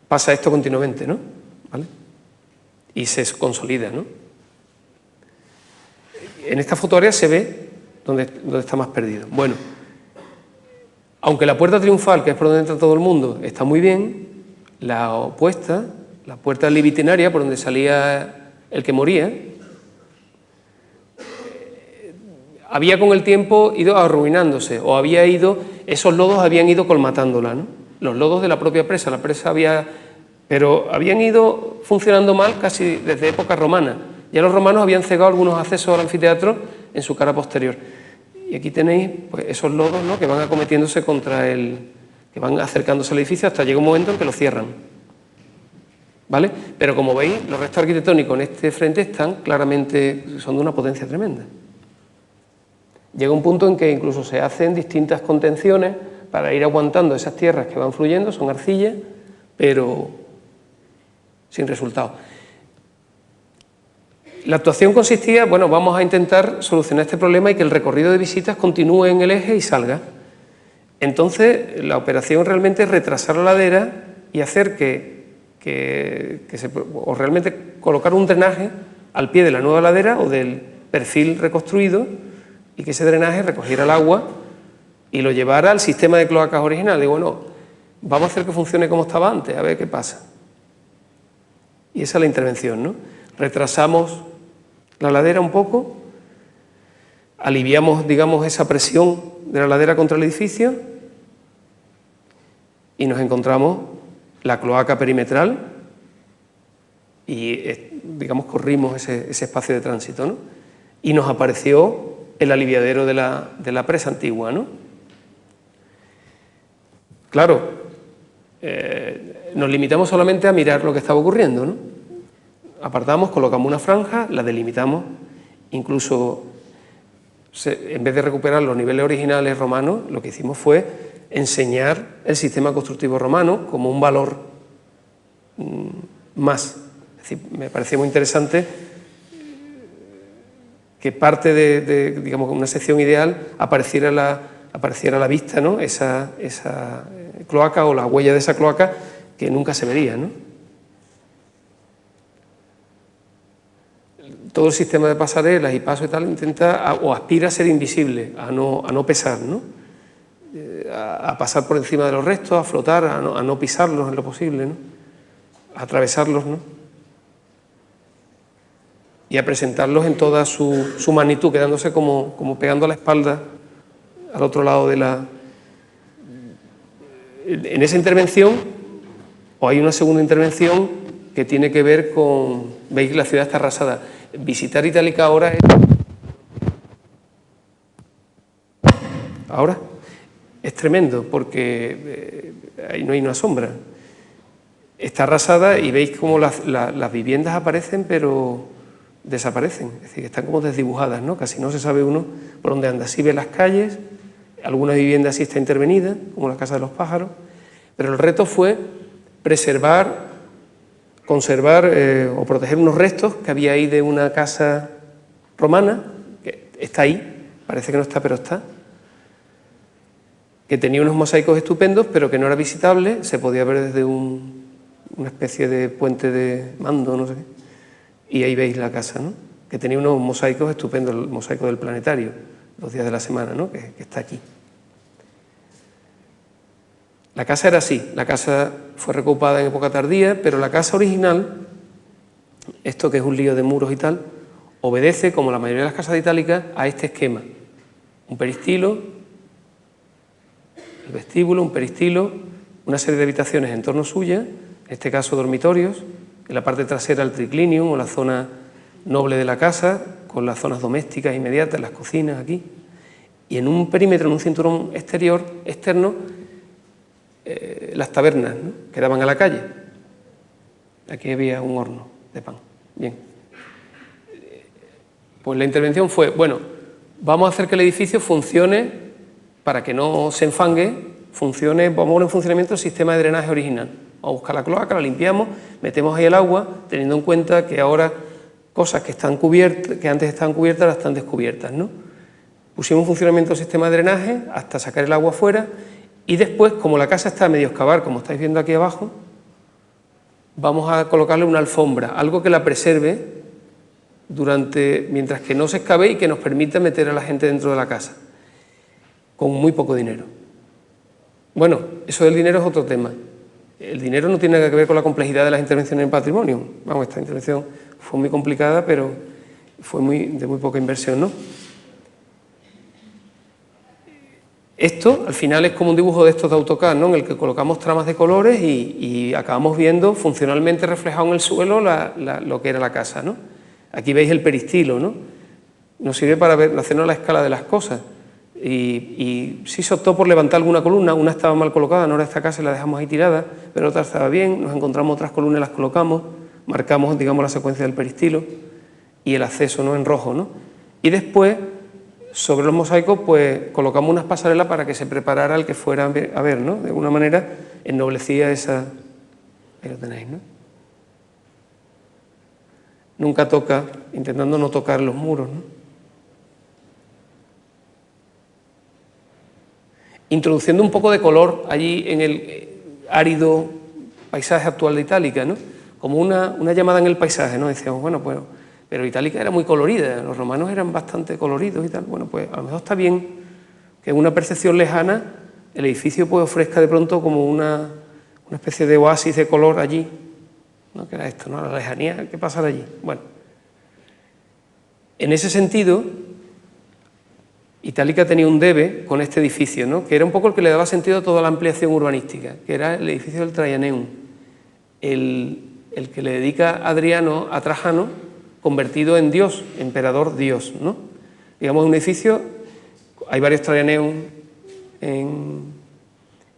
pasa esto continuamente, ¿no? ¿Vale? Y se consolida, ¿no? En esta fotografía se ve dónde está más perdido. Bueno, aunque la puerta triunfal, que es por donde entra todo el mundo, está muy bien, la opuesta, la puerta libitinaria, por donde salía el que moría, había con el tiempo ido arruinándose, o esos lodos habían ido colmatándola, ¿no? Los lodos de la propia presa, pero habían ido funcionando mal casi desde época romana. Ya los romanos habían cegado algunos accesos al anfiteatro en su cara posterior. Y aquí tenéis pues, esos lodos, ¿no? Que van acometiéndose que van acercándose al edificio hasta llega un momento en que lo cierran, ¿vale? Pero como veis, los restos arquitectónicos en este frente son de una potencia tremenda. Llega un punto en que incluso se hacen distintas contenciones para ir aguantando esas tierras que van fluyendo, son arcillas, pero sin resultado. La actuación consistía, bueno, vamos a intentar solucionar este problema y que el recorrido de visitas continúe en el eje y salga. Entonces, la operación realmente es retrasar la ladera y hacer o realmente colocar un drenaje al pie de la nueva ladera o del perfil reconstruido y que ese drenaje recogiera el agua y lo llevara al sistema de cloacas original. Y bueno, vamos a hacer que funcione como estaba antes, a ver qué pasa. Y esa es la intervención, ¿no? Retrasamos la ladera un poco, aliviamos, digamos, esa presión de la ladera contra el edificio y nos encontramos la cloaca perimetral y digamos, corrimos ese espacio de tránsito, ¿no? Y nos apareció el aliviadero de la presa antigua, ¿no? Claro, nos limitamos solamente a mirar lo que estaba ocurriendo, ¿no? Apartamos, colocamos una franja, la delimitamos, incluso en vez de recuperar los niveles originales romanos, lo que hicimos fue enseñar el sistema constructivo romano como un valor más. Es decir, me parecía muy interesante que parte de digamos, una sección ideal apareciera a la vista, ¿no? esa cloaca o la huella de esa cloaca que nunca se vería, ¿no? Todo el sistema de pasarelas y pasos y tal intenta o aspira a ser invisible, a no pesar, ¿no? A pasar por encima de los restos, a flotar, a no pisarlos en lo posible, ¿no? A atravesarlos, ¿no? Y a presentarlos en toda su magnitud, quedándose como pegando la espalda al otro lado de la... En esa intervención, o hay una segunda intervención que tiene que ver con... Veis que la ciudad está arrasada. Visitar Itálica ahora es tremendo, porque ahí no hay una sombra. Está arrasada y veis cómo las viviendas aparecen, pero desaparecen. Es decir, están como desdibujadas, ¿no? Casi no se sabe uno por dónde anda. Sí ve las calles, algunas viviendas sí está intervenida, como la Casa de los Pájaros, pero el reto fue preservar, conservar o proteger unos restos que había ahí de una casa romana, que está ahí, parece que no está, pero está, que tenía unos mosaicos estupendos, pero que no era visitable, se podía ver desde una especie de puente de mando, no sé qué, y ahí veis la casa, ¿no? Que tenía unos mosaicos estupendos, el mosaico del planetario, los días de la semana, ¿no? Que está aquí. La casa era así, la casa fue reocupada en época tardía, pero la casa original, esto que es un lío de muros y tal, obedece, como la mayoría de las casas de Itálica, a este esquema. Un peristilo, el vestíbulo, un peristilo, una serie de habitaciones en torno suya, en este caso dormitorios, en la parte trasera el triclinium o la zona noble de la casa, con las zonas domésticas inmediatas, las cocinas aquí, y en un perímetro, en un cinturón externo, las tabernas, ¿no? Que daban a la calle. Aquí había un horno de pan. Bien. Pues la intervención fue, bueno, vamos a hacer que el edificio funcione para que no se enfangue, funcione, vamos a poner en funcionamiento el sistema de drenaje original. Vamos a buscar la cloaca, la limpiamos, metemos ahí el agua, teniendo en cuenta que ahora cosas que están cubiertas, que antes estaban cubiertas, ahora están descubiertas, ¿no? Pusimos en funcionamiento el sistema de drenaje hasta sacar el agua fuera. Y después, como la casa está a medio excavar, como estáis viendo aquí abajo, vamos a colocarle una alfombra, algo que la preserve mientras que no se excave y que nos permita meter a la gente dentro de la casa, con muy poco dinero. Bueno, eso del dinero es otro tema. El dinero no tiene nada que ver con la complejidad de las intervenciones en patrimonio. Vamos, esta intervención fue muy complicada, pero fue de muy poca inversión, ¿no? Esto, al final, es como un dibujo de estos de AutoCAD, ¿no? En el que colocamos tramas de colores y acabamos viendo funcionalmente reflejado en el suelo lo que era la casa, ¿no? Aquí veis el peristilo, ¿no? Nos sirve para hacernos la escala de las cosas. Y sí se optó por levantar alguna columna, una estaba mal colocada, no era esta casa y la dejamos ahí tirada, pero otra estaba bien, nos encontramos otras columnas y las colocamos, marcamos, digamos, la secuencia del peristilo y el acceso, ¿no? En rojo, ¿no? Y después, sobre los mosaicos, pues colocamos unas pasarelas para que se preparara el que fuera a ver, ¿no? De alguna manera ennoblecía esa... Ahí lo tenéis, ¿no? Nunca toca, intentando no tocar los muros, ¿no? Introduciendo un poco de color allí en el árido paisaje actual de Itálica, ¿no? Como una llamada en el paisaje, ¿no? Decíamos, bueno, pues... Pero Itálica era muy colorida, los romanos eran bastante coloridos y tal. Bueno, pues a lo mejor está bien que en una percepción lejana el edificio pues ofrezca de pronto como una especie de oasis de color allí, ¿no? Que era esto, ¿no? La lejanía, ¿qué pasa allí? Bueno, en ese sentido, Itálica tenía un debe con este edificio, ¿no? Que era un poco el que le daba sentido a toda la ampliación urbanística, que era el edificio del Traianeum. El el que le dedica Adriano a Trajano, convertido en Dios, emperador Dios, ¿no? Digamos, un edificio, hay varios Traianeum en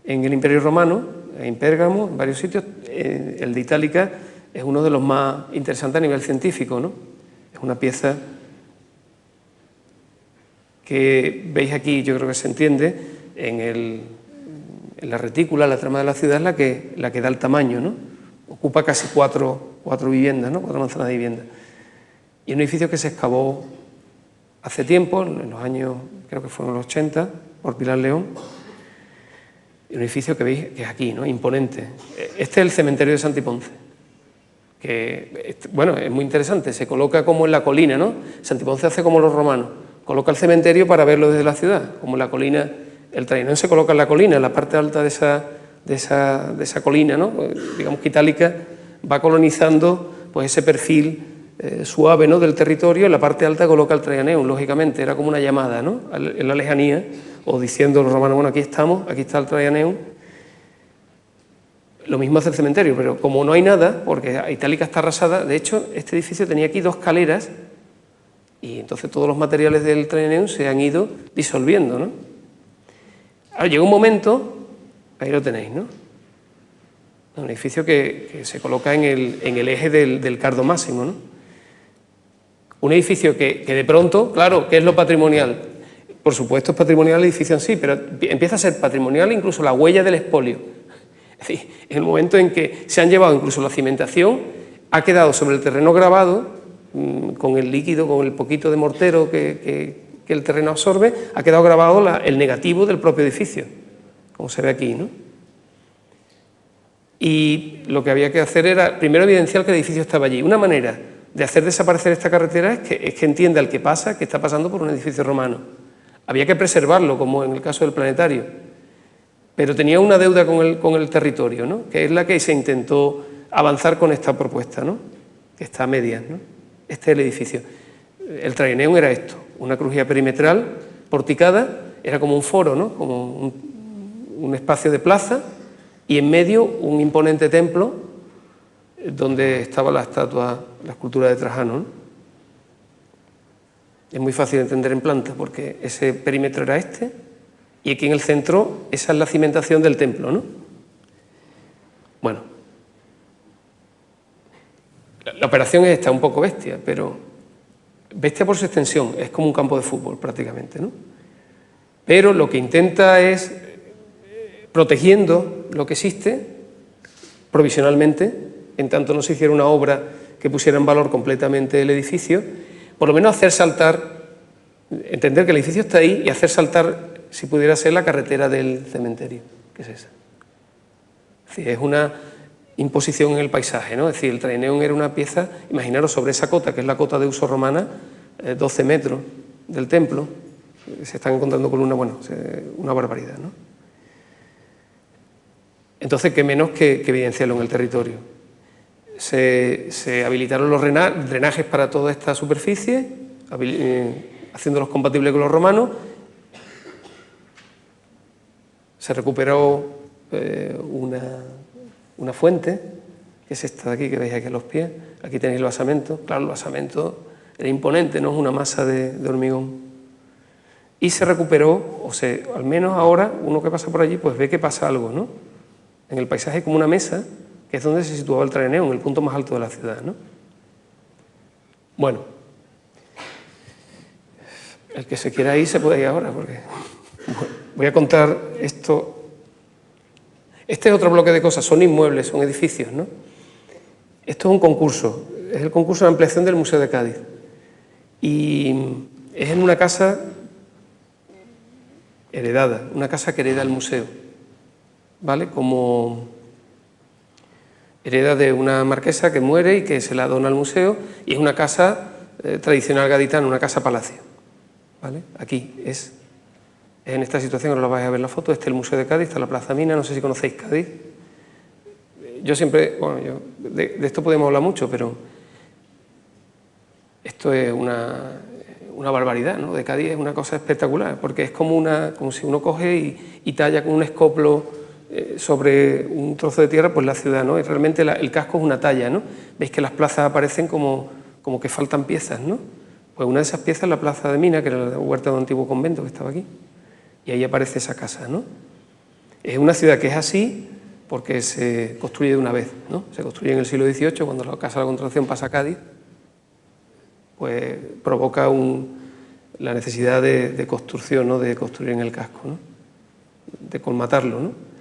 el Imperio Romano, en Pérgamo, en varios sitios. El de Itálica es uno de los más interesantes a nivel científico, ¿no? Es una pieza que veis aquí, yo creo que se entiende, en la retícula, la trama de la ciudad, es la que da el tamaño, ¿no? Ocupa casi cuatro viviendas, ¿no? 4 manzanas de vivienda. Y un edificio que se excavó hace tiempo, en los años, creo que fueron los 80, por Pilar León. Y un edificio que veis que es aquí, ¿no? Imponente. Este es el cementerio de Santiponce, que, bueno, es muy interesante, se coloca como en la colina, ¿no? Santiponce hace como los romanos, coloca el cementerio para verlo desde la ciudad, como la colina, el Traianeo se coloca en la colina, en la parte alta de esa colina, ¿no? Digamos que Itálica va colonizando pues ese perfil suave, ¿no?, del territorio. En la parte alta coloca el Traianeum, lógicamente, era como una llamada, ¿no?, en la lejanía, o diciendo los romanos, bueno, aquí estamos, aquí está el Traianeum. Lo mismo hace el cementerio, pero como no hay nada, porque Itálica está arrasada, de hecho, este edificio tenía aquí 2 escaleras, y entonces todos los materiales del Traianeum se han ido disolviendo, ¿no? Ahora llega un momento, ahí lo tenéis, ¿no? Un edificio que se coloca en el eje del Cardo Máximo, ¿no? Un edificio que de pronto, claro, ¿qué es lo patrimonial? Por supuesto es patrimonial el edificio en sí, pero empieza a ser patrimonial incluso la huella del expolio. Es decir, en el momento en que se han llevado incluso la cimentación, ha quedado sobre el terreno grabado, con el líquido, con el poquito de mortero que el terreno absorbe, ha quedado grabado el negativo del propio edificio, como se ve aquí, ¿no? Y lo que había que hacer era, primero, evidenciar que el edificio estaba allí. Una manera de hacer desaparecer esta carretera es que entienda el que pasa que está pasando por un edificio romano. Había que preservarlo, como en el caso del planetario, pero tenía una deuda con el territorio, ¿no?, que es la que se intentó avanzar con esta propuesta, ¿no?, que está a medias, ¿no? Este es el edificio. El Traianeum era esto, una crujía perimetral porticada, era como un foro, ¿no?, como un espacio de plaza, y en medio un imponente templo donde estaba la estatua, la escultura de Trajano, ¿no? Es muy fácil de entender en planta porque ese perímetro era este, y aquí en el centro esa es la cimentación del templo, ¿no? Bueno, la operación es esta, un poco bestia, pero bestia por su extensión, es como un campo de fútbol prácticamente, ¿no? Pero lo que intenta es, protegiendo lo que existe provisionalmente, en tanto no se hiciera una obra que pusiera en valor completamente el edificio, por lo menos hacer saltar, entender que el edificio está ahí y hacer saltar, si pudiera ser, la carretera del cementerio, que es esa. Es decir, es una imposición en el paisaje, ¿no? Es decir, el Traianeum era una pieza, imaginaros, sobre esa cota, que es la cota de uso romana, 12 metros del templo, se están encontrando columnas, bueno, una barbaridad, ¿no? Entonces, qué menos que evidenciarlo en el territorio. Se habilitaron los drenajes para toda esta superficie, haciéndolos compatibles con los romanos. Se recuperó una fuente, que es esta de aquí, que veis aquí a los pies. Aquí tenéis el basamento. Claro, el basamento era imponente, no es una masa de hormigón. Y se recuperó, al menos ahora, uno que pasa por allí, pues ve que pasa algo, ¿no? En el paisaje hay como una mesa, que es donde se situaba el Traianeum, en el punto más alto de la ciudad, ¿no? Bueno, el que se quiera ir se puede ir ahora, porque voy a contar esto. Este es otro bloque de cosas, son inmuebles, son edificios, ¿no? Esto es un concurso, es el concurso de ampliación del Museo de Cádiz. Y es en una casa heredada, una casa que hereda el museo, ¿vale? Como hereda de una marquesa que muere y que se la dona al museo, y es una casa tradicional gaditana, una casa palacio, ¿vale? Aquí es en esta situación, ahora lo vais a ver en la foto. Este es el Museo de Cádiz, está la Plaza Mina, no sé si conocéis Cádiz. Yo siempre, bueno, de esto podemos hablar mucho, pero esto es una barbaridad, ¿no? De Cádiz es una cosa espectacular, porque es como si uno coge y talla con un escoplo sobre un trozo de tierra, pues la ciudad, ¿no? Y realmente el casco es una talla, ¿no? Veis que las plazas aparecen como que faltan piezas, ¿no? Pues una de esas piezas es la plaza de Mina, que era la huerta de un antiguo convento que estaba aquí, y ahí aparece esa casa, ¿no? Es una ciudad que es así porque se construye de una vez, ¿no? Se construye en el siglo XVIII, cuando la Casa de la Contratación pasa a Cádiz, pues provoca la necesidad de construcción, ¿no? De construir en el casco, ¿no? De colmatarlo, ¿no?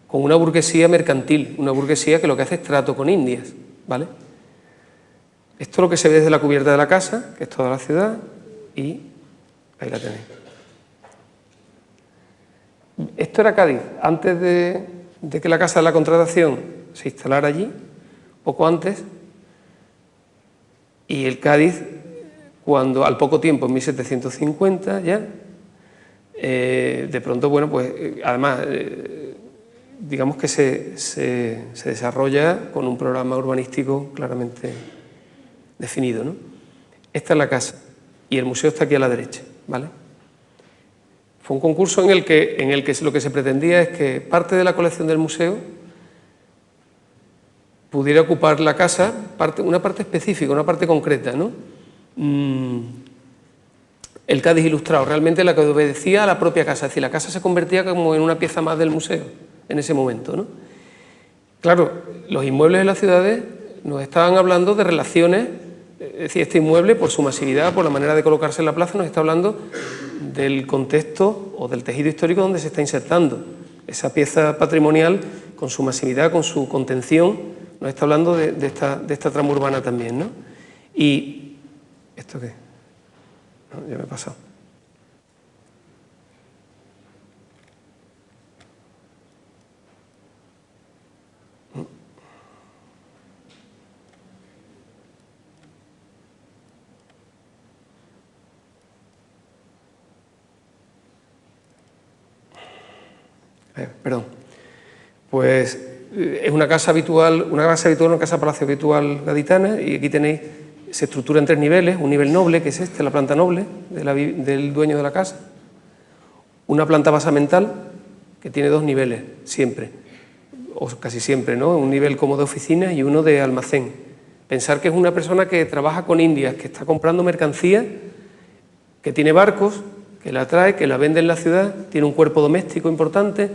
Con una burguesía mercantil, una burguesía que lo que hace es trato con indias, ¿vale? Esto es lo que se ve desde la cubierta de la casa, que es toda la ciudad, y ahí la tenéis. Esto era Cádiz, antes de que la Casa de la Contratación se instalara allí, poco antes, y el Cádiz, cuando al poco tiempo, en 1750 ya, de pronto, bueno, pues además, digamos que se desarrolla con un programa urbanístico claramente definido, ¿no? Esta es la casa y el museo está aquí a la derecha, ¿vale? Fue un concurso en el que lo que se pretendía es que parte de la colección del museo pudiera ocupar la casa, una parte específica, una parte concreta, ¿no? El Cádiz ilustrado, realmente la que obedecía a la propia casa, es decir, la casa se convertía como en una pieza más del museo en ese momento, ¿no? Claro, los inmuebles de las ciudades nos estaban hablando de relaciones, es decir, este inmueble, por su masividad, por la manera de colocarse en la plaza, nos está hablando del contexto o del tejido histórico donde se está insertando. Esa pieza patrimonial, con su masividad, con su contención, nos está hablando de esta trama urbana también, ¿no? Y... ¿esto qué? No, ya me he pasado. Perdón. Pues es una casa habitual, una casa palacio habitual gaditana, y aquí tenéis, se estructura en 3 niveles, un nivel noble, que es este, la planta noble del dueño de la casa, una planta basamental, que tiene 2 niveles, siempre, o casi siempre, ¿no? Un nivel como de oficina y uno de almacén. Pensar que es una persona que trabaja con indias, que está comprando mercancía, que tiene barcos, que la trae, que la vende en la ciudad, tiene un cuerpo doméstico importante,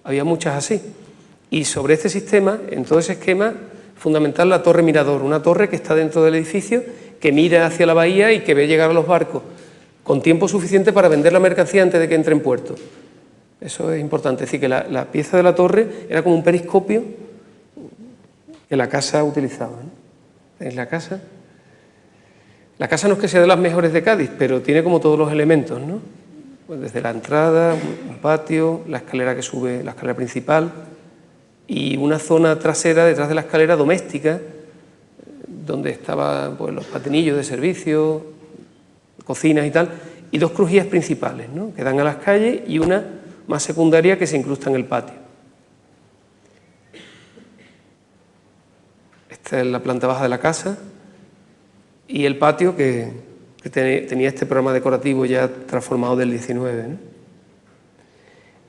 había muchas así. Y sobre este sistema, en todo ese esquema, fundamental la torre mirador, una torre que está dentro del edificio, que mira hacia la bahía y que ve llegar a los barcos con tiempo suficiente para vender la mercancía antes de que entre en puerto. Eso es importante, es decir, que la pieza de la torre era como un periscopio que la casa utilizaba, ¿no? En la casa no es que sea de las mejores de Cádiz, pero tiene como todos los elementos, ¿no? Pues desde la entrada, un patio, la escalera que sube, la escalera principal, y una zona trasera detrás de la escalera doméstica, donde estaban pues, los patinillos de servicio, cocinas y tal, y 2 crujías principales, ¿no? Que dan a las calles, y una más secundaria que se incrusta en el patio. Esta es la planta baja de la casa, y el patio que tenía este programa decorativo ya transformado del 19, ¿no?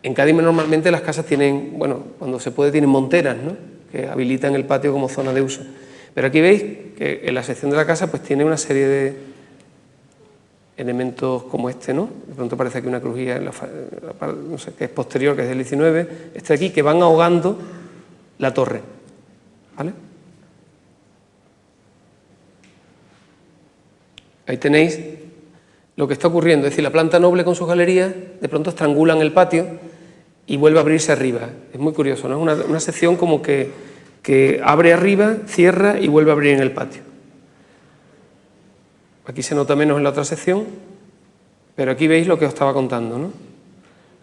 En Cádiz normalmente las casas tienen, bueno, cuando se puede tienen monteras, ¿no? Que habilitan el patio como zona de uso. Pero aquí veis que en la sección de la casa pues tiene una serie de elementos como este, ¿no? De pronto aparece aquí una crujía, no sé, que es posterior, que es del 19, este de aquí, que van ahogando la torre, ¿vale? Ahí tenéis lo que está ocurriendo, es decir, la planta noble con sus galerías de pronto estrangulan el patio y vuelve a abrirse arriba. Es muy curioso, ¿no? Es una sección como que abre arriba, cierra y vuelve a abrir en el patio. Aquí se nota menos en la otra sección, pero aquí veis lo que os estaba contando, ¿no?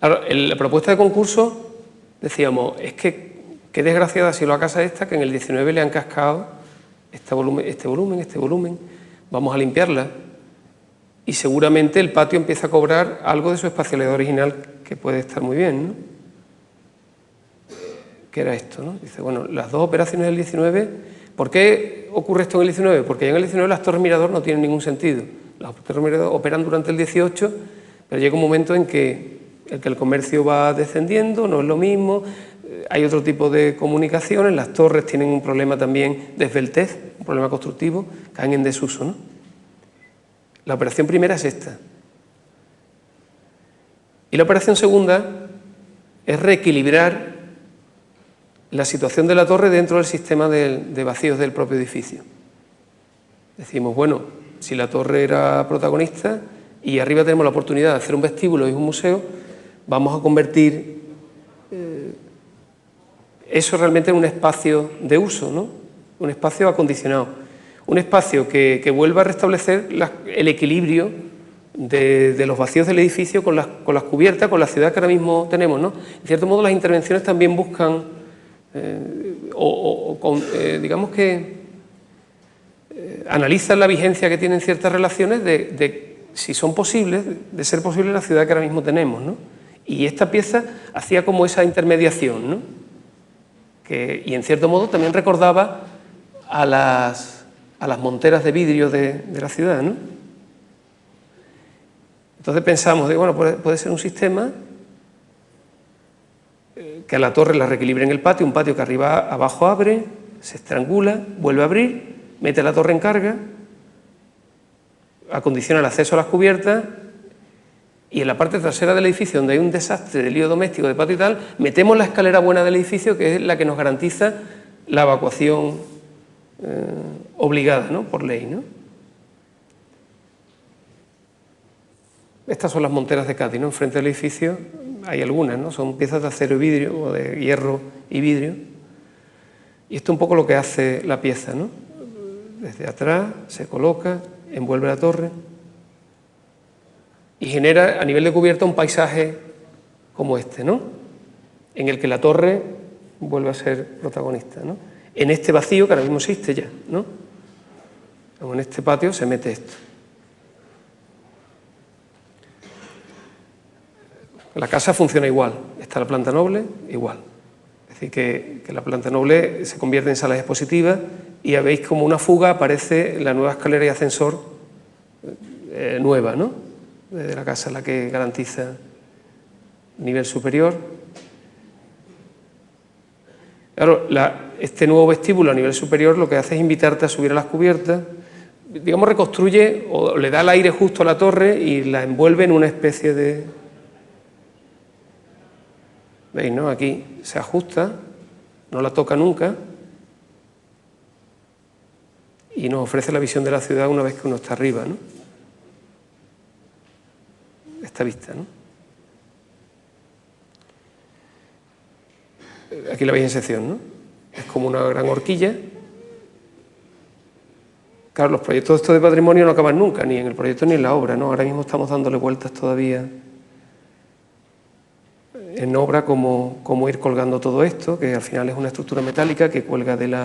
Claro, en la propuesta de concurso decíamos, es que qué desgraciada ha sido la casa esta, que en el 19 le han cascado este volumen, vamos a limpiarla. Y seguramente el patio empieza a cobrar algo de su espacialidad original, que puede estar muy bien, ¿no? ¿Qué era esto, no? Dice, bueno, las 2 operaciones del 19, ¿por qué ocurre esto en el 19? Porque ya en el 19 las torres mirador no tienen ningún sentido. Las torres mirador operan durante el 18, pero llega un momento en que el comercio va descendiendo, no es lo mismo, hay otro tipo de comunicaciones, las torres tienen un problema también de esbeltez, un problema constructivo, caen en desuso, ¿no? La operación primera es esta. Y la operación segunda es reequilibrar la situación de la torre dentro del sistema de vacíos del propio edificio. Decimos, bueno, si la torre era protagonista y arriba tenemos la oportunidad de hacer un vestíbulo y un museo, vamos a convertir eso realmente en un espacio de uso, ¿no? Un espacio acondicionado, un espacio que vuelva a restablecer el equilibrio de los vacíos del edificio con las cubiertas, con la ciudad que ahora mismo tenemos, ¿no? En cierto modo, las intervenciones también buscan, digamos que analizan la vigencia que tienen ciertas relaciones de si son posibles, de ser posible la ciudad que ahora mismo tenemos, ¿no? Y esta pieza hacía como esa intermediación, ¿no? Y en cierto modo también recordaba a las monteras de vidrio de la ciudad, ¿no? Entonces pensamos, bueno, puede ser un sistema que a la torre la reequilibre en el patio, un patio que arriba abajo abre, se estrangula, vuelve a abrir, mete la torre en carga, acondiciona el acceso a las cubiertas y en la parte trasera del edificio, donde hay un desastre de lío doméstico, de patio y tal, metemos la escalera buena del edificio, que es la que nos garantiza la evacuación obligada, ¿no? Por ley, ¿no? Estas son las monteras de Cádiz, ¿no? Enfrente del edificio hay algunas, ¿no? Son piezas de acero y vidrio, o de hierro y vidrio. Y esto es un poco lo que hace la pieza, ¿no? Desde atrás se coloca, envuelve la torre y genera a nivel de cubierta un paisaje como este, ¿no? En el que la torre vuelve a ser protagonista, ¿no? En este vacío que ahora mismo existe ya, ¿no? En este patio se mete esto. La casa funciona igual, está la planta noble igual. Es decir, que la planta noble se convierte en salas expositivas y ya veis como una fuga aparece la nueva escalera y ascensor nueva, ¿no? De la casa, la que garantiza nivel superior. Claro, este nuevo vestíbulo a nivel superior lo que hace es invitarte a subir a las cubiertas, digamos reconstruye o le da el aire justo a la torre y la envuelve en una especie de... ¿Veis, no? Aquí se ajusta, no la toca nunca y nos ofrece la visión de la ciudad una vez que uno está arriba, ¿no? Esta vista, ¿no? Aquí la veis en sección, ¿no? Es como una gran horquilla. Claro, los proyectos estos de patrimonio no acaban nunca, ni en el proyecto ni en la obra, ¿no? Ahora mismo estamos dándole vueltas todavía en obra cómo ir colgando todo esto, que al final es una estructura metálica que cuelga del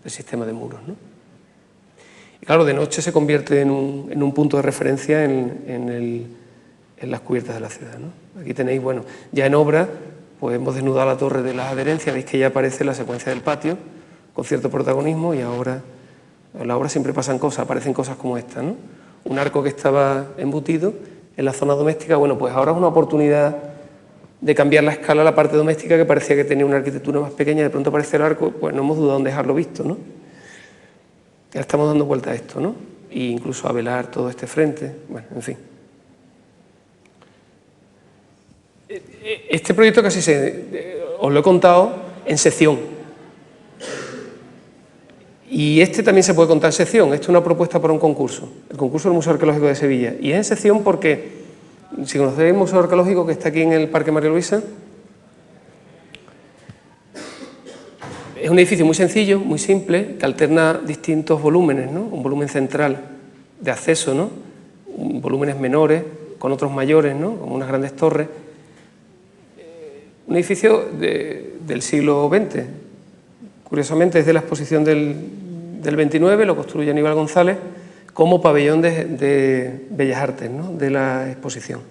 sistema de muros, ¿no? Y claro, de noche se convierte en un punto de referencia en las cubiertas de la ciudad, ¿no? Aquí tenéis, bueno, ya en obra, pues hemos desnudado la torre de las adherencias, veis que ya aparece la secuencia del patio, con cierto protagonismo, y ahora, en la obra siempre pasan cosas, aparecen cosas como esta, ¿no? Un arco que estaba embutido en la zona doméstica, bueno, pues ahora es una oportunidad de cambiar la escala a la parte doméstica que parecía que tenía una arquitectura más pequeña, de pronto aparece el arco, pues no hemos dudado en dejarlo visto, ¿no? Ya estamos dando vuelta a esto, ¿no? E incluso a velar todo este frente, bueno, en fin. Este proyecto casi os lo he contado en sección. Y este también se puede contar en sección. Esto es una propuesta para un concurso, el concurso del Museo Arqueológico de Sevilla. Y es en sección porque, si conocéis el Museo Arqueológico que está aquí en el Parque María Luisa, es un edificio muy sencillo, muy simple, que alterna distintos volúmenes, ¿no? Un volumen central de acceso, ¿no? Volúmenes menores con otros mayores, ¿no? Como unas grandes torres. Un edificio del siglo XX. Curiosamente es de la exposición del 29, lo construye Aníbal González como pabellón de Bellas Artes, ¿no? De la exposición.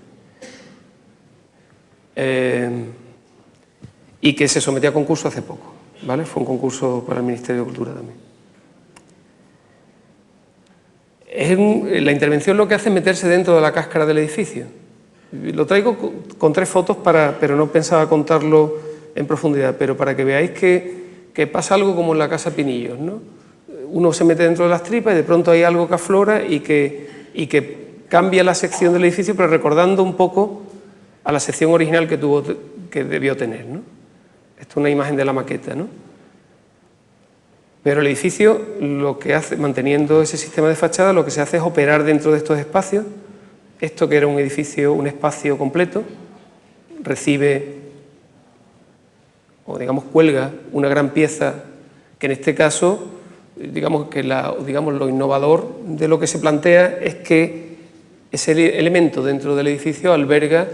Y que se sometió a concurso hace poco, ¿vale? Fue un concurso para el Ministerio de Cultura también. La intervención lo que hace es meterse dentro de la cáscara del edificio. Lo traigo con 3 fotos, pero no pensaba contarlo en profundidad, pero para que veáis que pasa algo como en la Casa Pinillos, ¿no? Uno se mete dentro de las tripas y de pronto hay algo que aflora y que cambia la sección del edificio, pero recordando un poco a la sección original que debió tener, ¿no? Esto es una imagen de la maqueta, ¿no? Pero el edificio, lo que hace, manteniendo ese sistema de fachada, lo que se hace es operar dentro de estos espacios. Esto, que era un edificio, un espacio completo, recibe, o digamos cuelga, una gran pieza que en este caso, digamos lo innovador de lo que se plantea es que ese elemento dentro del edificio alberga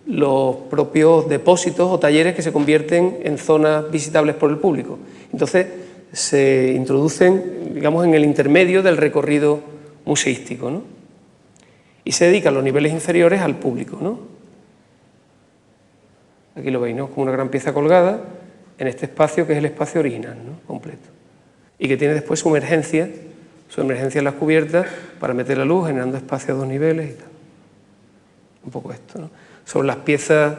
los propios depósitos o talleres que se convierten en zonas visitables por el público. Entonces se introducen, digamos, en el intermedio del recorrido museístico, ¿no? Y se dedican los niveles inferiores al público, ¿no? Aquí lo veis, ¿no? Como una gran pieza colgada en este espacio que es el espacio original, ¿no? Completo. Y que tiene después su emergencia en las cubiertas para meter la luz, generando espacio a 2 niveles y tal. Un poco esto, ¿no? Sobre las piezas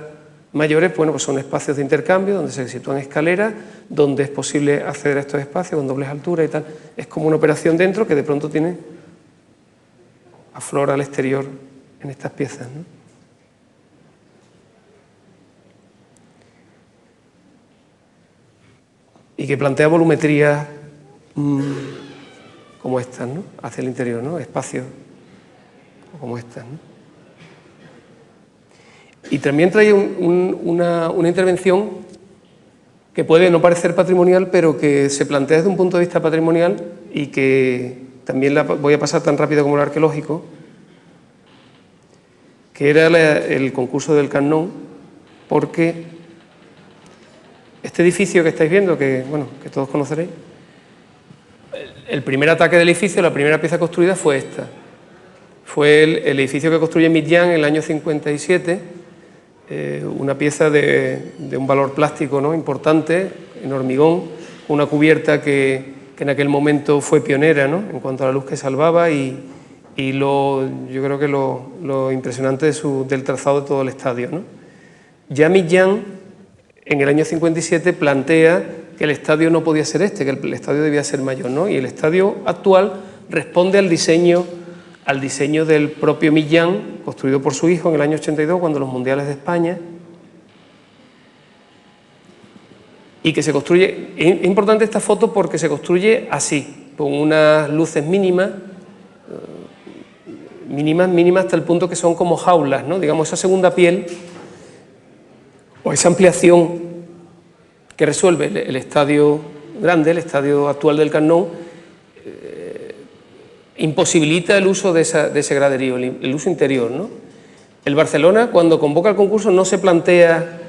mayores, bueno, pues son espacios de intercambio donde se sitúan escaleras, donde es posible acceder a estos espacios con dobles alturas y tal. Es como una operación dentro que de pronto aflora al exterior en estas piezas, ¿no? Y que plantea volumetrías como estas, ¿no? Hacia el interior, ¿no? Espacios como estas, ¿no? Y también trae una intervención que puede no parecer patrimonial, pero que se plantea desde un punto de vista patrimonial y que también la voy a pasar tan rápido como el arqueológico, que era el concurso del Camp Nou, porque este edificio que estáis viendo, que todos conoceréis, el primer ataque del edificio, la primera pieza construida fue esta. Fue el edificio que construye Mitjan en el año 57, una pieza de un valor plástico, ¿no?, importante, en hormigón, una cubierta que en aquel momento fue pionera, ¿no?, en cuanto a la luz que salvaba y yo creo que lo impresionante del trazado de todo el estadio, ¿no? Ya Mitjan, en el año 57, plantea que el estadio no podía ser que el estadio debía ser mayor, ¿no? Y el estadio actual responde al diseño del propio Mitjan, construido por su hijo en el año 82, cuando los Mundiales de España, y que se construye. Es importante esta foto porque se construye así, con unas luces mínimas hasta el punto que son como jaulas, ¿no? Digamos, esa segunda piel o esa ampliación que resuelve el estadio grande, el estadio actual del Camp Nou, imposibilita el uso de ese graderío, el uso interior, ¿no? El Barcelona, cuando convoca el concurso, no se plantea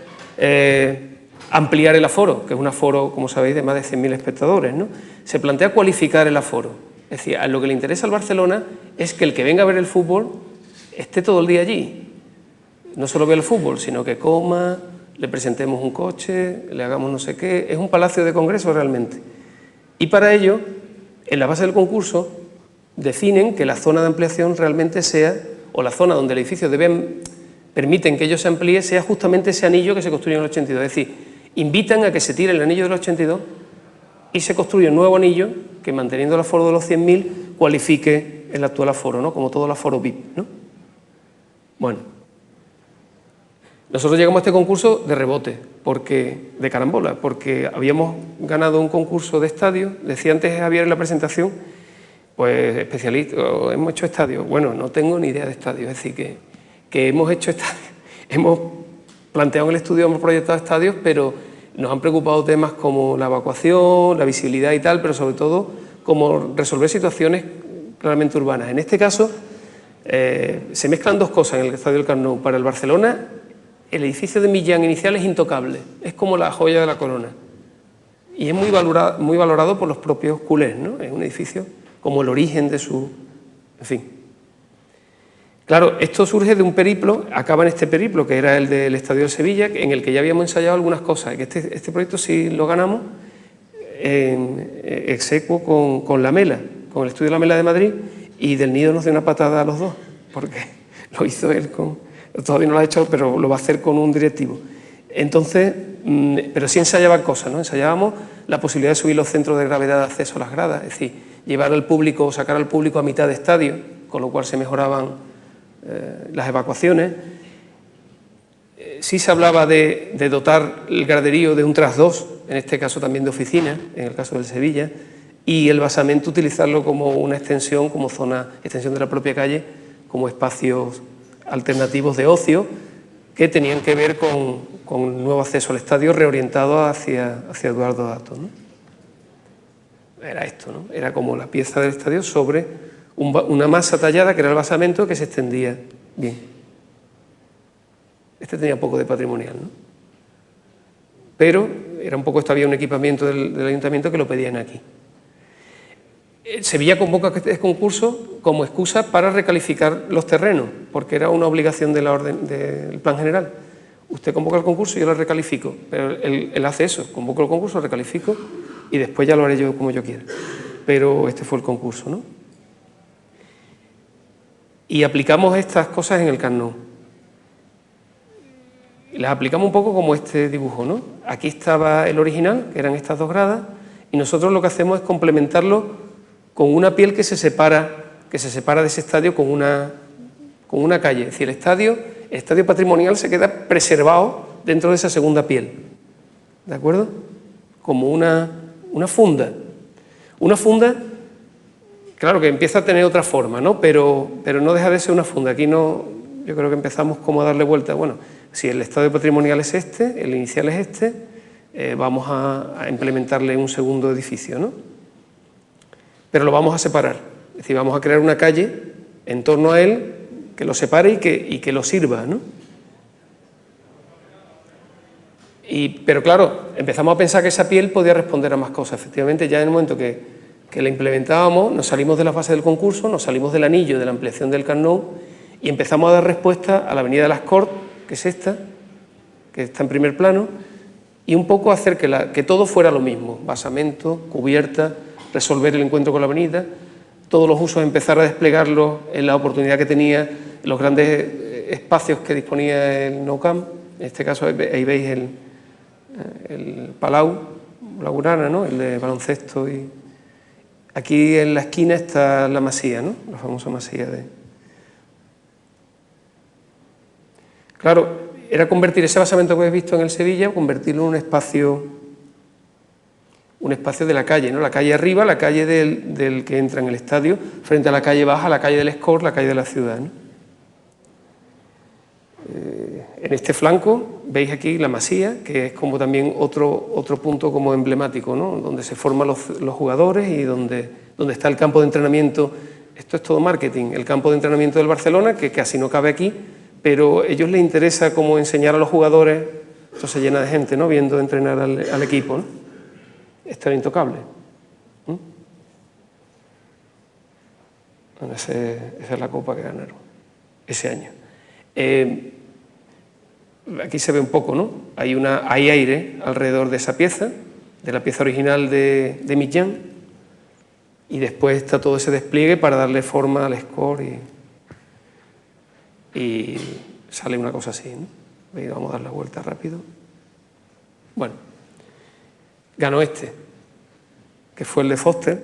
ampliar el aforo, que es un aforo, como sabéis, de más de 100.000 espectadores, ¿no? Se plantea cualificar el aforo. Es decir, a lo que le interesa al Barcelona es que el que venga a ver el fútbol esté todo el día allí. No solo vea el fútbol, sino que coma, le presentemos un coche, le hagamos no sé qué. Es un palacio de congreso realmente. Y para ello, en la base del concurso, definen que la zona de ampliación realmente sea, o la zona donde el edificio permiten que ello se amplíe, sea justamente ese anillo que se construyó en el 82. Es decir, invitan a que se tire el anillo del 82 y se construye un nuevo anillo que, manteniendo el aforo de los 100.000, cualifique el actual aforo, ¿no?, como todo el aforo VIP, ¿no? Bueno, nosotros llegamos a este concurso de rebote, de carambola, porque habíamos ganado un concurso de estadio. Decía antes Javier en la presentación, pues especialista, hemos hecho estadios. Bueno, no tengo ni idea de estadios, es decir, que hemos hecho estadios, hemos planteado en el estudio, hemos proyectado estadios, pero nos han preocupado temas como la evacuación, la visibilidad y tal, pero sobre todo como resolver situaciones claramente urbanas. En este caso se mezclan dos cosas en el estadio del Camp Nou. Para el Barcelona, el edificio de Mitjan inicial es intocable, es como la joya de la corona y es muy valorado por los propios culés, ¿no? Es un edificio como el origen de su... en fin. Claro, esto surge de un periplo, acaba en este periplo, que era el del Estadio de Sevilla, en el que ya habíamos ensayado algunas cosas. Este proyecto sí lo ganamos ex aequo con la Mela, con el Estudio de la Mela de Madrid, y Del Nido nos dio una patada a los dos, porque lo hizo él todavía no lo ha hecho, pero lo va a hacer con un directivo. Entonces, pero sí ensayaban cosas, ¿no? Ensayábamos la posibilidad de subir los centros de gravedad de acceso a las gradas, es decir, llevar al público, sacar al público a mitad de estadio, con lo cual se mejoraban las evacuaciones. Sí se hablaba de dotar el graderío de un tras-2, en este caso también de oficinas, en el caso del Sevilla, y el basamento utilizarlo como una extensión, como zona, extensión de la propia calle, como espacios alternativos de ocio, que tenían que ver con un nuevo acceso al estadio reorientado hacia Eduardo Dato, ¿no? Era esto, ¿no? Era como la pieza del estadio sobre una masa tallada, que era el basamento, que se extendía bien. Este tenía poco de patrimonial, ¿no? Pero era un poco, esto había un equipamiento del ayuntamiento que lo pedían aquí. Sevilla convoca este concurso como excusa para recalificar los terrenos, porque era una obligación de la orden del plan general. Usted convoca el concurso y yo lo recalifico, pero él hace eso, convoco el concurso, lo recalifico y después ya lo haré yo como yo quiera. Pero este fue el concurso, ¿no? Y aplicamos estas cosas en el Camp Nou. Las aplicamos un poco como este dibujo, ¿no? Aquí estaba el original, que eran estas dos gradas, y nosotros lo que hacemos es complementarlo con una piel que se separa de ese estadio con una calle. Es decir, el estadio patrimonial se queda preservado dentro de esa segunda piel, ¿de acuerdo? Como una funda. Una funda, claro que empieza a tener otra forma, ¿no? Pero no deja de ser una funda. Aquí no, yo creo que empezamos como a darle vuelta. Bueno, si el estadio patrimonial es este, el inicial es este, vamos a implementarle un segundo edificio, ¿no? Pero lo vamos a separar. Es decir, vamos a crear una calle en torno a él que lo separe y que lo sirva, ¿no? Pero claro, empezamos a pensar que esa piel podía responder a más cosas. Efectivamente, ya en el momento que la implementábamos, nos salimos de la fase del concurso, nos salimos del anillo de la ampliación del Camp Nou y empezamos a dar respuesta a la avenida de las Corts, que es esta, que está en primer plano, y un poco hacer que todo fuera lo mismo: basamento, cubierta, resolver el encuentro con la avenida, todos los usos empezar a desplegarlos en la oportunidad que tenía, los grandes espacios que disponía el Nou Camp. En este caso ahí veis el Palau Blaugrana, ¿no? El de baloncesto, y aquí en la esquina está la masía, ¿no? La famosa masía de... Claro, era convertir ese basamento que habéis visto en el Sevilla, convertirlo en un espacio de la calle, ¿no? La calle arriba, la calle del que entra en el estadio, frente a la calle baja, la calle del Escort, la calle de la ciudad, ¿no? En este flanco veis aquí la masía, que es como también otro punto como emblemático, ¿no? Donde se forman los jugadores y donde está el campo de entrenamiento. Esto es todo marketing, el campo de entrenamiento del Barcelona, que casi no cabe aquí, pero a ellos les interesa como enseñar a los jugadores. Esto se llena de gente, ¿no? Viendo entrenar al equipo, ¿no? Esto era intocable. Bueno, esa es la copa que ganaron ese año. Aquí se ve un poco, ¿no? Hay aire alrededor de esa pieza, de la pieza original de Millán, y después está todo ese despliegue para darle forma al score y sale una cosa así, ¿no? Vamos a dar la vuelta rápido. Bueno, ganó este, que fue el de Foster,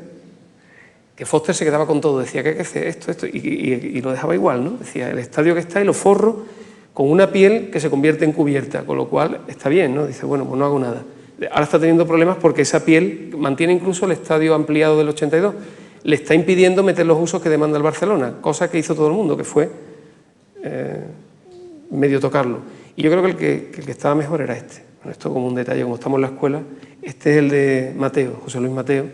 que Foster se quedaba con todo, decía que hay que hacer esto, y lo dejaba igual, ¿no? Decía, el estadio que está y lo forro con una piel que se convierte en cubierta, con lo cual está bien, ¿no? Dice, bueno, pues no hago nada. Ahora está teniendo problemas porque esa piel mantiene incluso el estadio ampliado del 82, le está impidiendo meter los usos que demanda el Barcelona, cosa que hizo todo el mundo, que fue medio tocarlo. Y yo creo que el que estaba mejor era este. Bueno, esto como un detalle, como estamos en la escuela, este es el de Mateo, José Luis Mateo.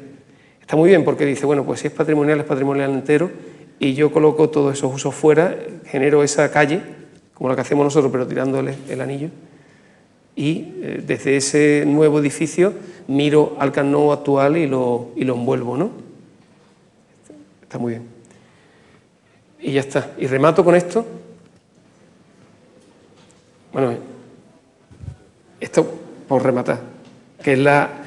Está muy bien porque dice, bueno, pues si es patrimonial entero, y yo coloco todos esos usos fuera, genero esa calle, como la que hacemos nosotros, pero tirándole el anillo, y desde ese nuevo edificio miro al Camp Nou actual y lo envuelvo, ¿no? Está muy bien. Y ya está. Y remato con esto. Bueno, esto por rematar, que es la...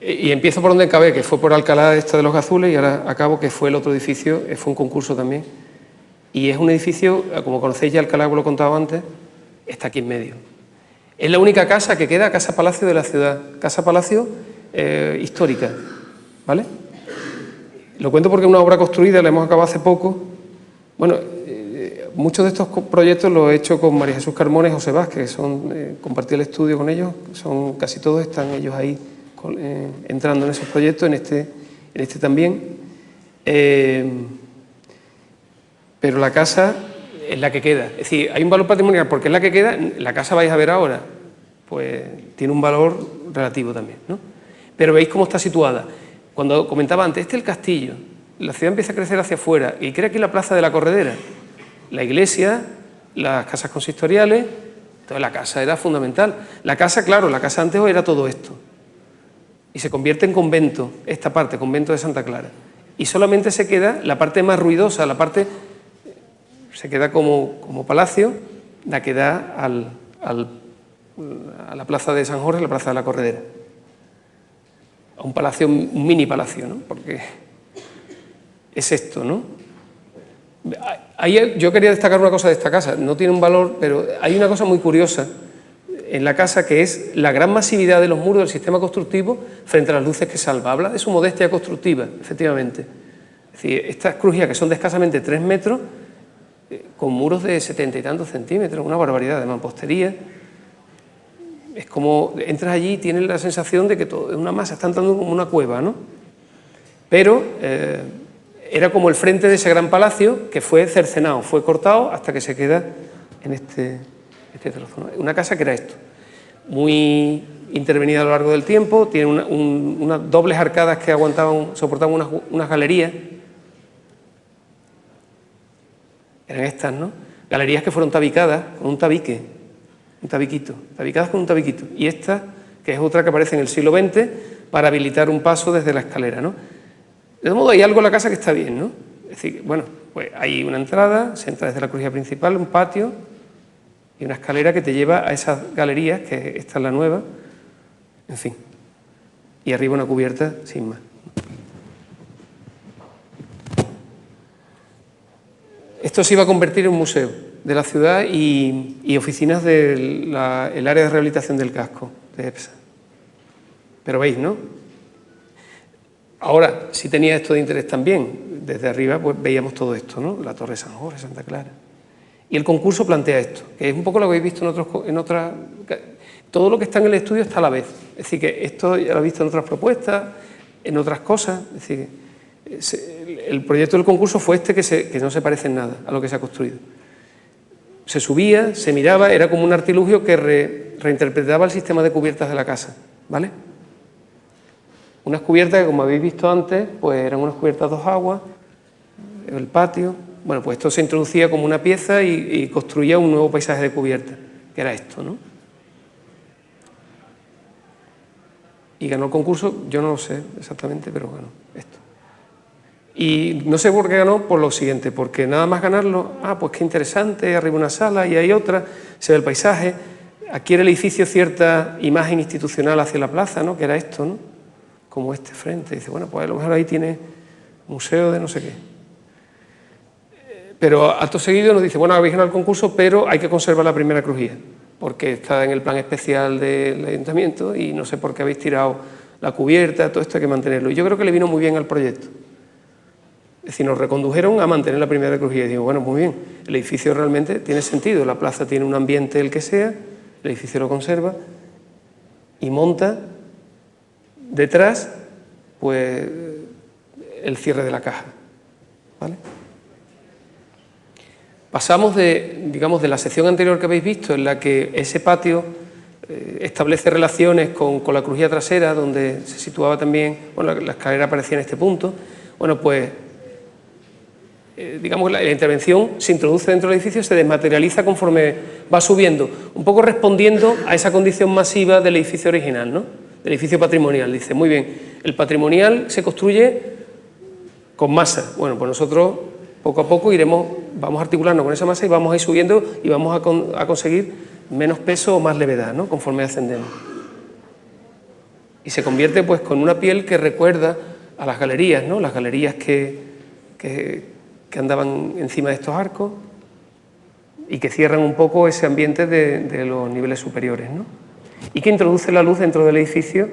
Y empiezo por donde acabé, que fue por Alcalá esta de los Azules, y ahora acabo que fue el otro edificio, fue un concurso también. Y es un edificio, como conocéis ya Alcalá, como lo he contado antes, está aquí en medio. Es la única casa que queda, casa palacio de la ciudad, casa palacio histórica, ¿vale? Lo cuento porque es una obra construida, la hemos acabado hace poco. Bueno, muchos de estos proyectos los he hecho con María Jesús Carmona y José Vázquez, compartí el estudio con ellos, casi todos están ellos ahí entrando en esos proyectos, en este también. Pero la casa es la que queda, es decir, hay un valor patrimonial porque es la que queda, la casa vais a ver ahora, pues tiene un valor relativo también, ¿no? Pero veis cómo está situada. Cuando comentaba antes, este es el castillo, la ciudad empieza a crecer hacia afuera y crea aquí la plaza de la Corredera, la iglesia, las casas consistoriales, entonces la casa era fundamental. La casa, claro, la casa antes era todo esto y se convierte en convento, esta parte, convento de Santa Clara, y solamente se queda la parte más ruidosa, la parte, se queda como palacio, la que da a la plaza de San Jorge, la plaza de la Corredera. A un palacio, un mini palacio, ¿no? Porque es esto, ¿no? Ahí yo quería destacar una cosa de esta casa, no tiene un valor, pero hay una cosa muy curiosa en la casa que es la gran masividad de los muros del sistema constructivo frente a las luces que salva. Habla de su modestia constructiva, efectivamente. Es decir, estas crujías que son de escasamente 3 metros, con muros de 70 y tantos centímetros, una barbaridad de mampostería. Es como entras allí y tienes la sensación de que todo es una masa, está entrando como una cueva, ¿no? Pero era como el frente de ese gran palacio que fue cercenado, fue cortado hasta que se queda en este trozo, ¿no? Una casa que era esto, muy intervenida a lo largo del tiempo, tiene unas dobles arcadas que soportaban unas galerías. Eran estas, ¿no? Galerías que fueron tabicadas con un tabique, un tabiquito, tabicadas con un tabiquito. Y esta, que es otra que aparece en el siglo XX, para habilitar un paso desde la escalera, ¿no? De modo, hay algo en la casa que está bien, ¿no? Es decir, bueno, pues hay una entrada, se entra desde la crujía principal, un patio y una escalera que te lleva a esas galerías, que esta es la nueva, en fin. Y arriba una cubierta sin más. Esto se iba a convertir en un museo de la ciudad y oficinas del área de rehabilitación del casco de EPSA. Pero veis, ¿no? Ahora, sí tenía esto de interés también. Desde arriba pues veíamos todo esto, ¿no? La Torre de San Jorge, Santa Clara. Y el concurso plantea esto, que es un poco lo que habéis visto en otras... Todo lo que está en el estudio está a la vez. Es decir, que esto ya lo he visto en otras propuestas, en otras cosas. Es decir, el proyecto del concurso fue que no se parece en nada a lo que se ha construido. Se subía, se miraba, era como un artilugio que reinterpretaba el sistema de cubiertas de la casa, ¿vale? Unas cubiertas que, como habéis visto antes, pues eran unas cubiertas 2 aguas, el patio. Bueno, pues esto se introducía como una pieza y construía un nuevo paisaje de cubierta, que era esto, ¿no? Y ganó el concurso, yo no lo sé exactamente, pero ganó esto. Y no sé por qué ganó, por lo siguiente, porque nada más ganarlo, pues qué interesante, arriba una sala y hay otra, se ve el paisaje, adquiere el edificio cierta imagen institucional hacia la plaza, ¿no? Que era esto, ¿no? Como este frente, dice, bueno, pues a lo mejor ahí tiene museo de no sé qué. Pero acto seguido nos dice, bueno, habéis ganado el concurso, pero hay que conservar la primera crujía, porque está en el plan especial del ayuntamiento y no sé por qué habéis tirado la cubierta, todo esto hay que mantenerlo. Y yo creo que le vino muy bien al proyecto. Es decir, nos recondujeron a mantener la primera crujía. Y digo, bueno, muy bien, el edificio realmente tiene sentido, la plaza tiene un ambiente el que sea, el edificio lo conserva y monta detrás, pues, el cierre de la caja, ¿vale? Pasamos digamos, de la sección anterior que habéis visto, en la que ese patio establece relaciones con la crujía trasera, donde se situaba también, bueno, la escalera aparecía en este punto. Bueno, pues, digamos, la intervención se introduce dentro del edificio, se desmaterializa conforme va subiendo, un poco respondiendo a esa condición masiva del edificio original, ¿no? Del edificio patrimonial. Dice, muy bien, el patrimonial se construye con masa. Bueno, pues nosotros poco a poco vamos a articularnos con esa masa y vamos a ir subiendo y vamos a conseguir menos peso o más levedad, ¿no? Conforme ascendemos. Y se convierte pues con una piel que recuerda a las galerías, ¿no? Las galerías que andaban encima de estos arcos. y que cierran un poco ese ambiente de los niveles superiores, ¿no? Y que introduce la luz dentro del edificio,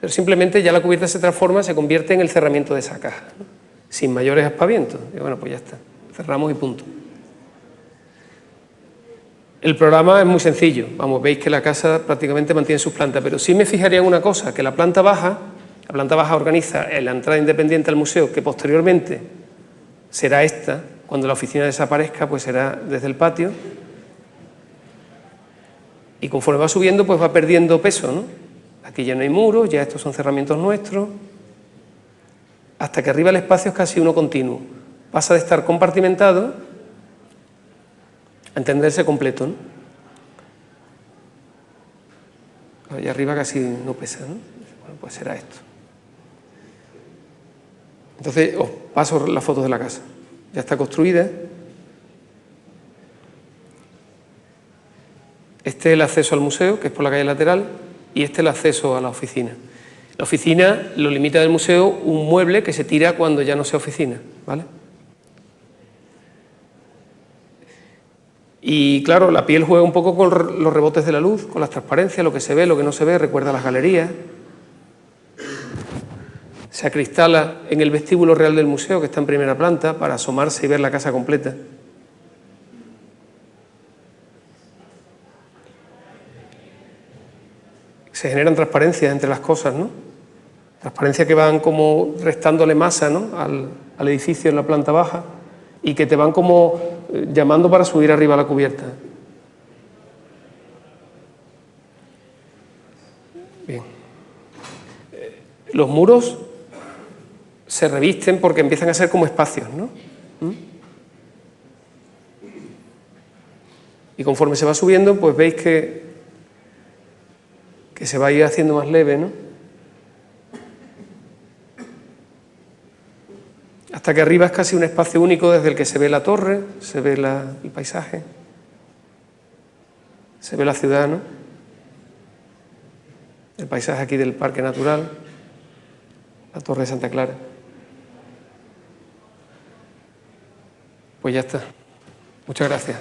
pero simplemente ya la cubierta se transforma, se convierte en el cerramiento de esa caja, ¿no? Sin mayores aspavientos. Y bueno, pues ya está, cerramos y punto. El programa es muy sencillo, vamos, veis que la casa prácticamente mantiene sus plantas, pero sí me fijaría en una cosa, que la planta baja organiza la entrada independiente al museo, que posteriormente será esta, cuando la oficina desaparezca, pues será desde el patio, y conforme va subiendo, pues va perdiendo peso, ¿no? Aquí ya no hay muros, ya estos son cerramientos nuestros, hasta que arriba el espacio es casi uno continuo, pasa de estar compartimentado a entenderse completo, ¿no? Allá arriba casi no pesa, ¿no? Bueno, pues será esto. Entonces os paso las fotos de la casa. Ya está construida. Este es el acceso al museo, que es por la calle lateral, y este es el acceso a la oficina. La oficina lo limita del museo un mueble que se tira cuando ya no sea oficina, ¿vale? Y claro, la piel juega un poco con los rebotes de la luz, con las transparencias, lo que se ve, lo que no se ve, recuerda a las galerías. Se acristala en el vestíbulo real del museo, que está en primera planta, para asomarse y ver la casa completa. Se generan transparencias entre las cosas, ¿no? Transparencias que van como restándole masa, ¿no?, al edificio en la planta baja y que te van como llamando para subir arriba a la cubierta. Bien. Los muros se revisten porque empiezan a ser como espacios, ¿no? Y conforme se va subiendo, pues veis que se va a ir haciendo más leve, ¿no? Hasta que arriba es casi un espacio único desde el que se ve la torre, se ve el paisaje, se ve la ciudad, ¿no? El paisaje aquí del Parque Natural, la Torre de Santa Clara. Pues ya está. Muchas gracias.